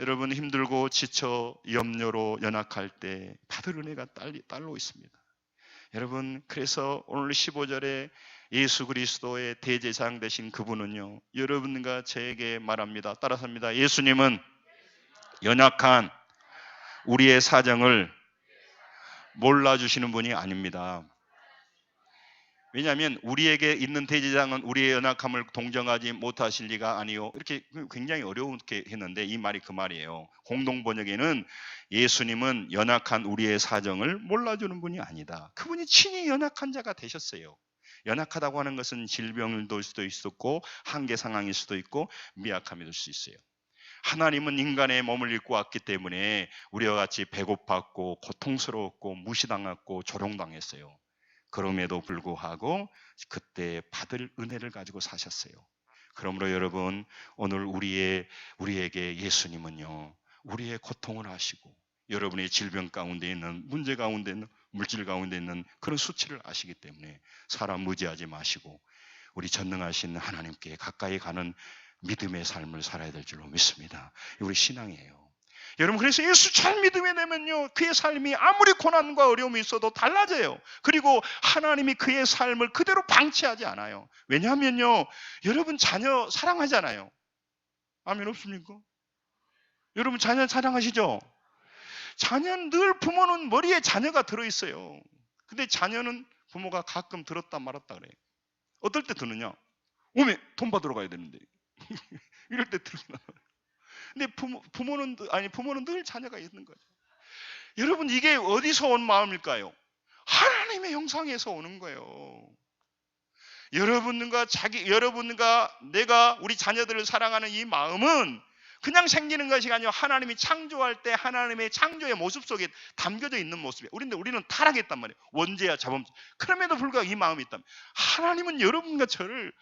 여러분 힘들고 지쳐 염려로 연약할 때 받을 은혜가 딸로 있습니다. 여러분 그래서 오늘 15절에 예수 그리스도의 대제사장 되신 그분은요, 여러분과 저에게 말합니다. 따라서입니다. 예수님은 연약한 우리의 사정을 몰라주시는 분이 아닙니다. 왜냐하면 우리에게 있는 대제사장은 우리의 연약함을 동정하지 못하실 리가 아니요. 이렇게 굉장히 어려운게 했는데 이 말이 그 말이에요. 공동번역에는 예수님은 연약한 우리의 사정을 몰라주는 분이 아니다. 그분이 친히 연약한 자가 되셨어요. 연약하다고 하는 것은 질병일 수도 있었고 한계 상황일 수도 있고 미약함이 될 수 있어요. 하나님은 인간의 몸을 입고 왔기 때문에 우리와 같이 배고팠고 고통스러웠고 무시당했고 조롱당했어요. 그럼에도 불구하고 그때 받을 은혜를 가지고 사셨어요. 그러므로 여러분 오늘 우리에게 예수님은요, 우리의 고통을 아시고 여러분의 질병 가운데 있는 문제 가운데 있는 물질 가운데 있는 그런 수치를 아시기 때문에 사람 무지하지 마시고 우리 전능하신 하나님께 가까이 가는 믿음의 삶을 살아야 될 줄로 믿습니다. 우리 신앙이에요. 여러분 그래서 예수 잘 믿음에 되면요, 그의 삶이 아무리 고난과 어려움이 있어도 달라져요. 그리고 하나님이 그의 삶을 그대로 방치하지 않아요. 왜냐하면요, 여러분 자녀 사랑하잖아요. 아멘 없습니까? 여러분 자녀 사랑하시죠? 자녀는 늘 부모는 머리에 자녀가 들어있어요. 근데 자녀는 부모가 가끔 들었다 말았다 그래요. 어떨 때 드느냐? 오메 돈 받으러 가야 되는데 이럴 때 들으나. 근데 부모는 늘 자녀가 있는 거죠. 여러분 이게 어디서 온 마음일까요? 하나님의 형상에서 오는 거예요. 여러분과 내가 우리 자녀들을 사랑하는 이 마음은 그냥 생기는 것이 아니고 하나님이 창조할 때 하나님의 창조의 모습 속에 담겨져 있는 모습이에요. 우리는 타락했단 말이에요. 원죄야 자범죄. 그럼에도 불구하고 이 마음이 있다면 하나님은 여러분과 저를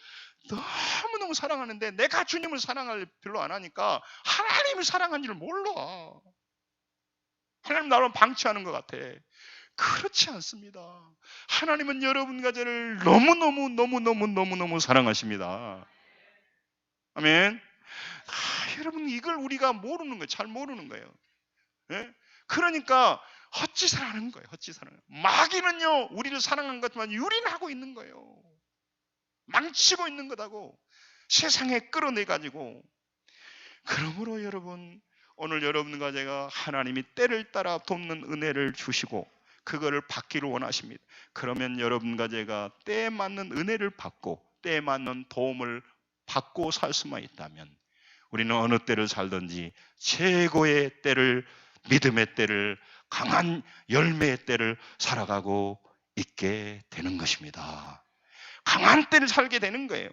너무너무 사랑하는데 내가 주님을 사랑을 별로 안 하니까 하나님을 사랑하는 줄 몰라. 하나님 나를 방치하는 것 같아. 그렇지 않습니다. 하나님은 여러분과 저를 너무너무 사랑하십니다. 아멘. 여러분 이걸 우리가 모르는 거예요. 잘 모르는 거예요. 예? 그러니까 헛짓을 거예요. 마귀는요 우리를 사랑한 것 같지만 유린하고 있는 거예요. 망치고 있는 거다고 세상에 끌어내가지고. 그러므로 여러분 오늘 여러분과 제가 하나님이 때를 따라 돕는 은혜를 주시고 그거를 받기를 원하십니다. 그러면 여러분과 제가 때에 맞는 은혜를 받고 때에 맞는 도움을 받고 살 수만 있다면 우리는 어느 때를 살든지 최고의 때를, 믿음의 때를, 강한 열매의 때를 살아가고 있게 되는 것입니다. 강한 때를 살게 되는 거예요.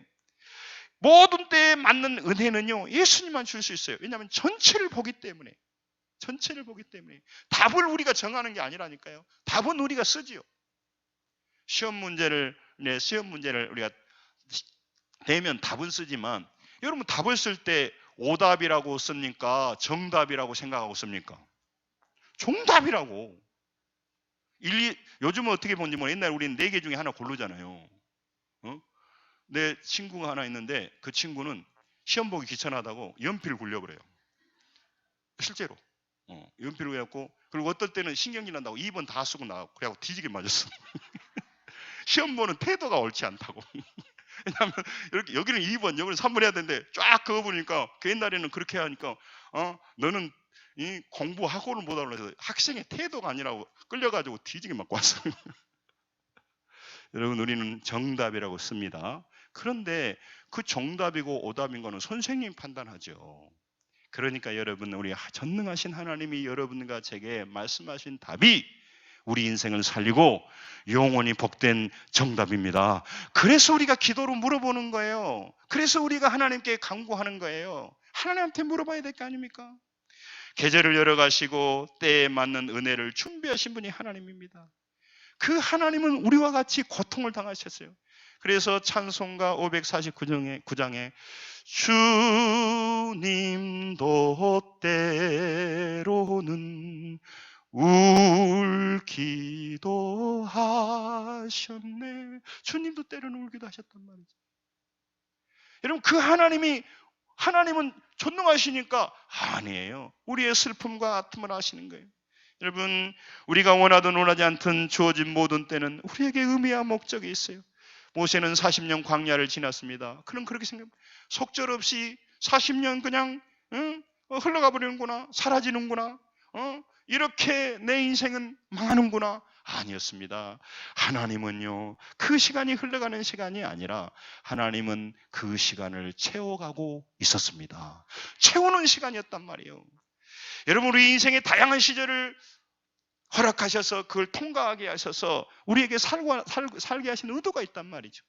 모든 때에 맞는 은혜는요 예수님만 줄 수 있어요. 왜냐하면 전체를 보기 때문에. 답을 우리가 정하는 게 아니라니까요. 답은 우리가 쓰지요. 시험 문제를 우리가 내면 답은 쓰지만 여러분 답을 쓸 때 오답이라고 씁니까? 정답이라고 생각하고 씁니까? 정답이라고. 요즘은 어떻게 보는지 모르겠는데 옛날에 우리는 4개 중에 하나 고르잖아요. 내 친구가 하나 있는데 그 친구는 시험 보기 귀찮아하다고 연필을 굴려버려요. 실제로. 연필을 굴려갖고, 그리고 어떨 때는 신경질 난다고 2번 다 쓰고 나가고, 그래갖고 뒤지게 맞았어. 시험 보는 태도가 옳지 않다고. 왜냐하면 여기는 2번, 여기는 3번 해야 되는데 쫙 그어보니까 그 옛날에는 그렇게 하니까 너는 이 공부하고는 못하고 해서 학생의 태도가 아니라고 끌려가지고 뒤지게 맞고 왔어요. 여러분, 우리는 정답이라고 씁니다. 그런데 그 정답이고 오답인 거는 선생님이 판단하죠. 그러니까 여러분, 우리 전능하신 하나님이 여러분과 제게 말씀하신 답이 우리 인생을 살리고 영원히 복된 정답입니다. 그래서 우리가 기도로 물어보는 거예요. 그래서 우리가 하나님께 간구하는 거예요. 하나님한테 물어봐야 될 거 아닙니까? 계절을 열어가시고 때에 맞는 은혜를 준비하신 분이 하나님입니다. 그 하나님은 우리와 같이 고통을 당하셨어요. 그래서 찬송가 549장에 주님도 때로는 울기도 하셨네. 주님도 때로는 울기도 하셨단 말이죠. 여러분, 그 하나님은 전능하시니까 아니에요. 우리의 슬픔과 아픔을 아시는 거예요. 여러분, 우리가 원하든 원하지 않든 주어진 모든 때는 우리에게 의미와 목적이 있어요. 모세는 40년 광야를 지났습니다. 그럼 그렇게 생각합니다. 속절없이 40년 그냥 흘러가 버리는구나, 사라지는구나, 이렇게 내 인생은 망하는구나. 아니었습니다. 하나님은요, 그 시간이 흘러가는 시간이 아니라 하나님은 그 시간을 채워가고 있었습니다. 채우는 시간이었단 말이에요. 여러분, 우리 인생의 다양한 시절을 허락하셔서 그걸 통과하게 하셔서 우리에게 살게 하신 의도가 있단 말이죠.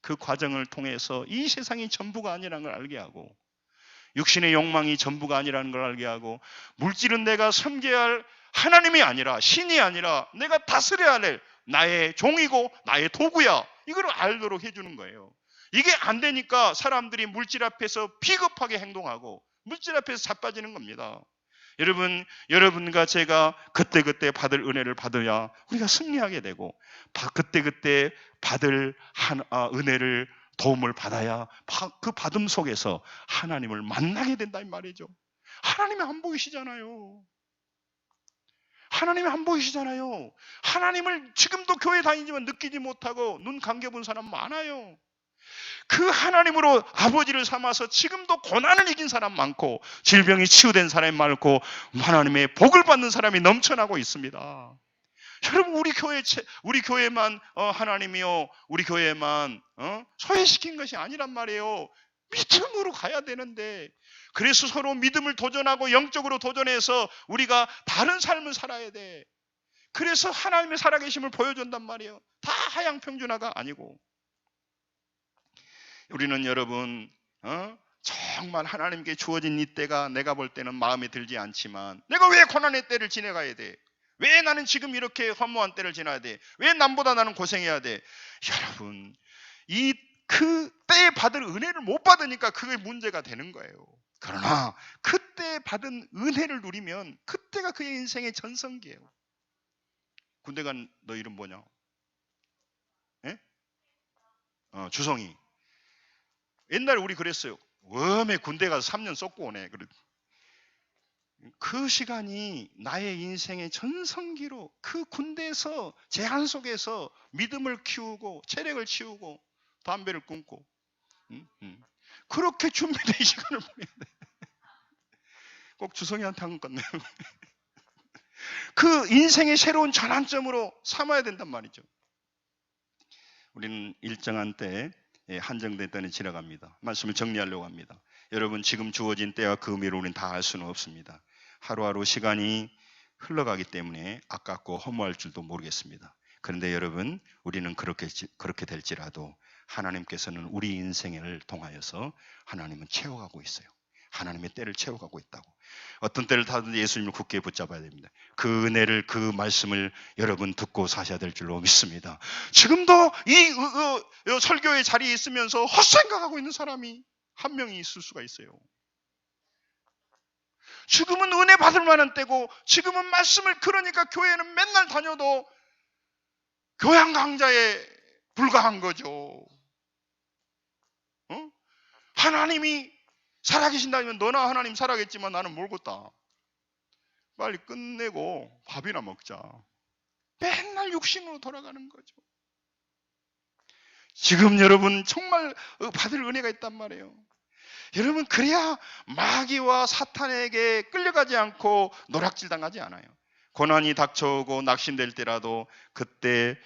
그 과정을 통해서 이 세상이 전부가 아니라는 걸 알게 하고, 육신의 욕망이 전부가 아니라는 걸 알게 하고, 물질은 내가 섬겨야 할 하나님이 아니라, 신이 아니라 내가 다스려야 할 나의 종이고 나의 도구야, 이걸 알도록 해주는 거예요. 이게 안 되니까 사람들이 물질 앞에서 비겁하게 행동하고 물질 앞에서 자빠지는 겁니다. 여러분, 여러분과 제가 그때그때 받을 은혜를 받아야 우리가 승리하게 되고, 그때그때 받을 은혜를, 도움을 받아야 그 받음 속에서 하나님을 만나게 된다 이 말이죠. 하나님이 안 보이시잖아요. 하나님이 안 보이시잖아요. 하나님을 지금도 교회 다니지만 느끼지 못하고 눈 감겨본 사람 많아요. 그 하나님으로 아버지를 삼아서 지금도 고난을 이긴 사람 많고, 질병이 치유된 사람이 많고, 하나님의 복을 받는 사람이 넘쳐나고 있습니다. 여러분, 우리 교회만 하나님이요, 우리 교회만 소외시킨 것이 아니란 말이에요. 믿음으로 가야 되는데, 그래서 서로 믿음을 도전하고 영적으로 도전해서 우리가 다른 삶을 살아야 돼. 그래서 하나님의 살아계심을 보여준단 말이에요. 다 하향평준화가 아니고. 우리는 여러분, 정말 하나님께 주어진 이 때가 내가 볼 때는 마음에 들지 않지만, 내가 왜 고난의 때를 지내가야 돼? 왜 나는 지금 이렇게 허무한 때를 지나야 돼? 왜 남보다 나는 고생해야 돼? 여러분, 그 때에 받을 은혜를 못 받으니까 그게 문제가 되는 거예요. 그러나 그때 받은 은혜를 누리면 그때가 그의 인생의 전성기예요. 군대 간 너 이름 뭐냐? 예? 주성이. 옛날에 우리 그랬어요. 웜에 군대 가서 3년 썩고 오네. 그 시간이 나의 인생의 전성기로, 그 군대에서 제한 속에서 믿음을 키우고 체력을 키우고 담배를 끊고 그렇게 준비된 시간을 보내야 돼. 꼭 주성이한테 한 것 같네요. 그 인생의 새로운 전환점으로 삼아야 된단 말이죠. 우리는 일정한 때에 한정된 때는 지나갑니다. 말씀을 정리하려고 합니다. 여러분, 지금 주어진 때와 그 의미를 우리는 다 알 수는 없습니다. 하루하루 시간이 흘러가기 때문에 아깝고 허무할 줄도 모르겠습니다. 그런데 여러분, 우리는 그렇게 될지라도 하나님께서는 우리 인생을 통하여서 하나님은 채워가고 있어요. 하나님의 때를 채워가고 있다고. 어떤 때를 타든지 예수님을 굳게 붙잡아야 됩니다. 그 은혜를, 그 말씀을 여러분 듣고 사셔야 될 줄로 믿습니다. 지금도 이 설교의 자리에 있으면서 헛생각하고 있는 사람이 한 명이 있을 수가 있어요. 지금은 은혜 받을 만한 때고, 지금은 말씀을 그러니까 교회는 맨날 다녀도 교양 강좌에 불과한 거죠. 어? 하나님이 살아계신다면 너나 하나님 살아겠지만 나는 모르겠다. 빨리 끝내고 밥이나 먹자. 맨날 육신으로 돌아가는 거죠. 지금 여러분 정말 받을 은혜가 있단 말이에요. 여러분, 그래야 마귀와 사탄에게 끌려가지 않고 노략질 당하지 않아요. 고난이 닥쳐오고 낙심될 때라도 그때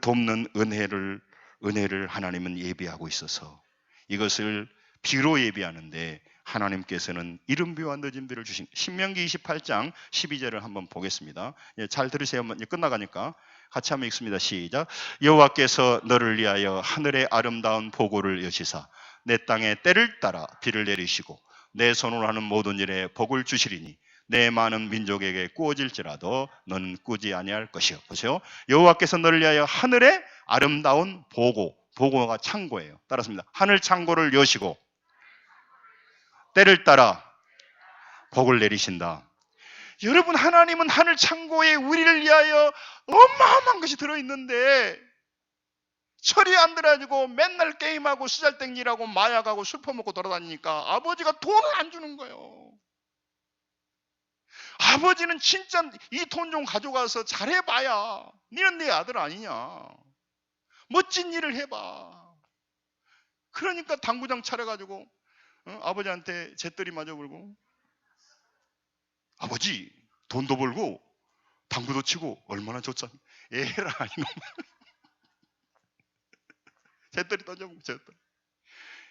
돕는 은혜를 하나님은 예비하고 있어서 이것을 비로 예비하는데 하나님께서는 이른비와 늦은비를 주신 신명기 28장 12절을 한번 보겠습니다. 잘 들으세요. 끝나가니까 같이 한번 읽습니다. 시작. 여호와께서 너를 위하여 하늘의 아름다운 보고를 여시사 내 땅에 때를 따라 비를 내리시고 내 손으로 하는 모든 일에 복을 주시리니 내 많은 민족에게 꾸어질지라도 너는 꾸지 아니할 것이요. 보세요. 여호와께서 너를 위하여 하늘의 아름다운 보고가 창고예요. 따라습니다. 하늘 창고를 여시고 때를 따라 복을 내리신다. 여러분, 하나님은 하늘 창고에 우리를 위하여 어마어마한 것이 들어있는데 철이 안 들어가지고 맨날 게임하고 쓰잘땡일하고 마약하고 술 퍼먹고 돌아다니니까 아버지가 돈을 안 주는 거예요. 아버지는 진짜 이 돈 좀 가져가서 잘해봐야 니는 내 아들 아니냐, 멋진 일을 해봐. 그러니까 당구장 차려가지고 아버지한테 재떨이 맞아 불고, 아버지 돈도 벌고 당구도 치고 얼마나 좋잖아. 에라 이놈. 재떨이 던져보고 재떨이.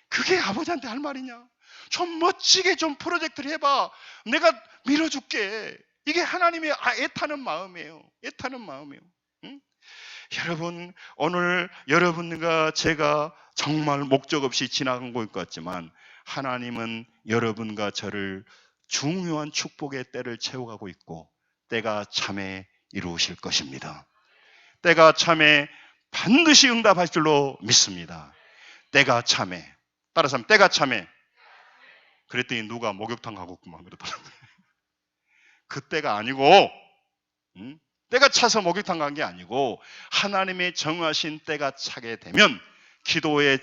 그게 아버지한테 할 말이냐? 좀 멋지게 좀 프로젝트를 해봐. 내가 밀어줄게. 이게 하나님의 애타는 마음이에요. 애타는 마음이에요. 응? 여러분, 오늘 여러분과 제가 정말 목적 없이 지나간 것 같지만 하나님은 여러분과 저를 중요한 축복의 때를 채워가고 있고 때가 참에 이루실 것입니다. 때가 참에 반드시 응답할 줄로 믿습니다. 때가 참에. 따라서 하면 때가 참에. 그랬더니 누가 목욕탕 가고구만 그러더라고요. 그 때가 아니고, 때가 차서 목욕탕 간 게 아니고 하나님의 정하신 때가 차게 되면 기도의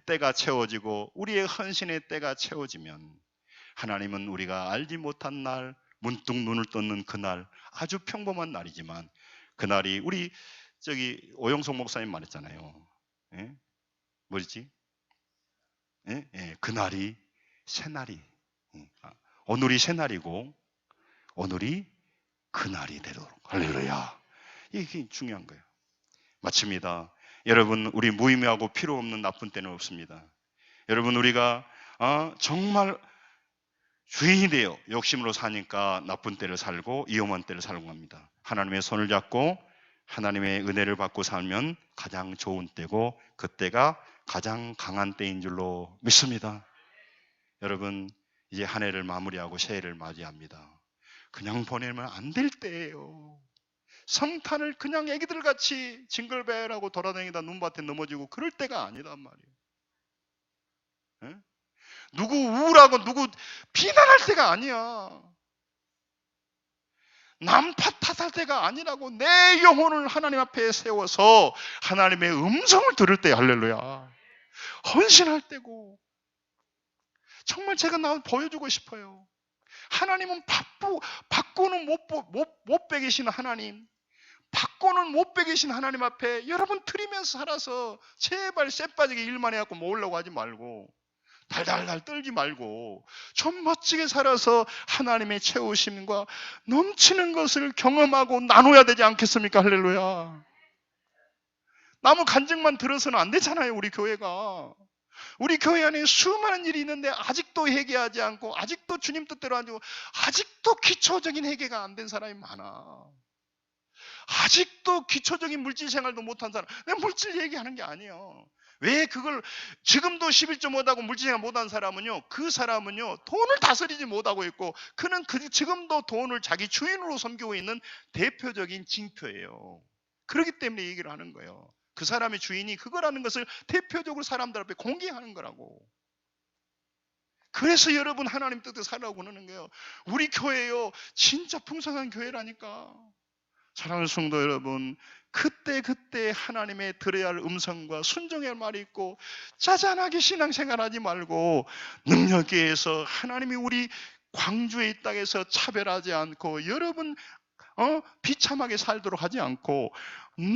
때가 채워지고 우리의 헌신의 때가 채워지면 하나님은 우리가 알지 못한 날, 문득 눈을 떴는 그날, 아주 평범한 날이지만 그날이 우리 오영석 목사님 말했잖아요. 예? 뭐지? 예? 그날이 새날이, 오늘이 새날이고 오늘이 그날이 되도록. 할렐루야. 이게 중요한 거예요. 마칩니다. 여러분, 우리 무의미하고 필요 없는 나쁜 때는 없습니다. 여러분, 우리가 정말 주인이 되어 욕심으로 사니까 나쁜 때를 살고 위험한 때를 살고 합니다. 하나님의 손을 잡고 하나님의 은혜를 받고 살면 가장 좋은 때고 그때가 가장 강한 때인 줄로 믿습니다. 여러분, 이제 한 해를 마무리하고 새해를 맞이합니다. 그냥 보내면 안 될 때예요. 성탄을 그냥 애기들 같이 징글벨하고 돌아다니다 눈밭에 넘어지고 그럴 때가 아니란 말이에요. 에? 누구 우울하고 누구 비난할 때가 아니야. 남 탓할 때가 아니라고. 내 영혼을 하나님 앞에 세워서 하나님의 음성을 들을 때 할렐루야. 헌신할 때고. 정말 제가 보여주고 싶어요. 하나님은 받고는 못 베기신 하나님, 받고는 못 베기신 하나님 앞에 여러분 드리면서 살아서 제발 쎄빠지게 일만 해갖고 모으려고 하지 말고 달달달 떨지 말고 좀 멋지게 살아서 하나님의 채우심과 넘치는 것을 경험하고 나눠야 되지 않겠습니까? 할렐루야. 나무 간증만 들어서는 안 되잖아요. 우리 교회가. 우리 교회 안에 수많은 일이 있는데 아직도 회개하지 않고 아직도 주님 뜻대로 안 되고 아직도 기초적인 회개가 안 된 사람이 많아. 아직도 기초적인 물질 생활도 못한 사람. 내가 물질 얘기하는 게 아니에요. 왜 그걸 지금도 11조 못하고 물질 생활 못한 사람은요, 그 사람은요 돈을 다스리지 못하고 있고 그는 지금도 돈을 자기 주인으로 섬기고 있는 대표적인 징표예요. 그렇기 때문에 얘기를 하는 거예요. 그 사람의 주인이 그거라는 것을 대표적으로 사람들 앞에 공개하는 거라고. 그래서 여러분 하나님 뜻에 살라고 하는 거예요. 우리 교회요 진짜 풍성한 교회라니까. 사랑하는 성도 여러분, 그때 하나님의 들어야 할 음성과 순종해야 할 말이 있고, 짜잔하게 신앙생활하지 말고 능력에 의해서 하나님이 우리 광주의 이 땅에서 차별하지 않고 여러분 비참하게 살도록 하지 않고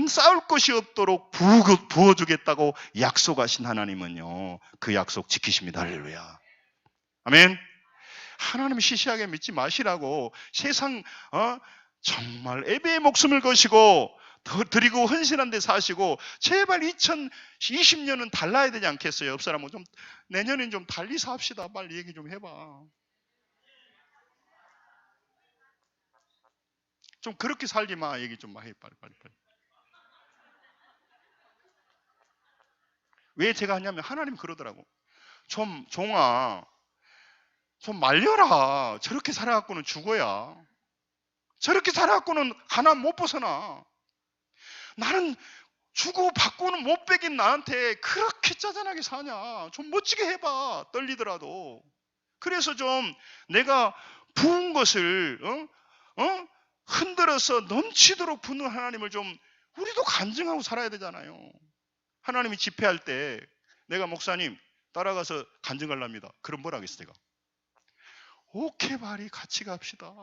싸울 것이 없도록 부어주겠다고 약속하신 하나님은요 그 약속 지키십니다. 할렐루야. 아멘. 하나님 시시하게 믿지 마시라고. 세상 정말 애배의 목숨을 거시고 드리고 헌신한 데 사시고 제발 2020년은 달라야 되지 않겠어요? 옆 사람은 좀 내년엔 좀 달리 삽시다. 빨리 얘기 좀 해봐. 좀 그렇게 살지 마. 얘기 좀 해. 빨리. 왜 제가 하냐면 하나님 그러더라고. 종아 좀 말려라. 저렇게 살아갖고는 죽어야. 저렇게 살아갖고는 가난 못 벗어나. 나는 주고 받고는 못 빼긴 나한테 그렇게 짜잔하게 사냐. 좀 멋지게 해봐. 떨리더라도. 그래서 좀 내가 부은 것을 흔들어서 넘치도록 부는 하나님을 좀 우리도 간증하고 살아야 되잖아요. 하나님이 집회할 때 내가 목사님 따라가서 간증하랍니다. 그럼 뭐라 하겠어 내가? 오케이 바리 같이 갑시다.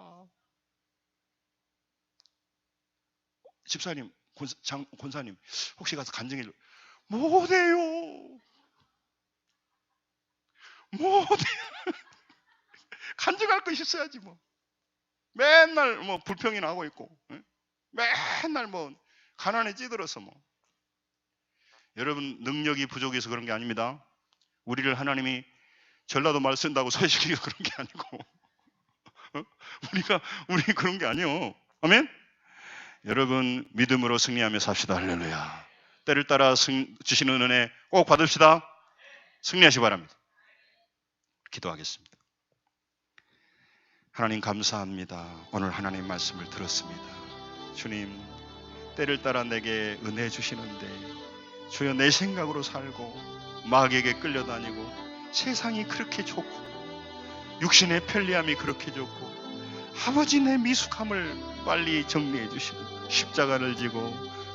집사님, 권사님 혹시 가서 간증해 줘. 못해요. 간증할 거 있어야지 뭐. 맨날 뭐 불평이나 하고 있고, 맨날 뭐 가난에 찌들어서 뭐. 여러분 능력이 부족해서 그런 게 아닙니다. 우리를 하나님이 전라도 말 쓴다고 소외시키기가 그런 게 아니고, 우리 그런 게 아니요. 아멘. 여러분 믿음으로 승리하며 삽시다. 할렐루야. 때를 따라 주시는 은혜 꼭 받읍시다. 승리하시기 바랍니다. 기도하겠습니다. 하나님 감사합니다. 오늘 하나님 말씀을 들었습니다. 주님 때를 따라 내게 은혜 주시는데 주여 내 생각으로 살고 마귀에게 끌려다니고 세상이 그렇게 좋고 육신의 편리함이 그렇게 좋고 아버지 내 미숙함을 빨리 정리해 주시고 십자가를 지고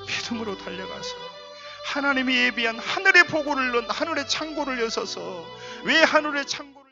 믿음으로 달려가서 하나님이 예비한 하늘의 보고를 하늘의 창고를 여서서 왜 하늘의 창고를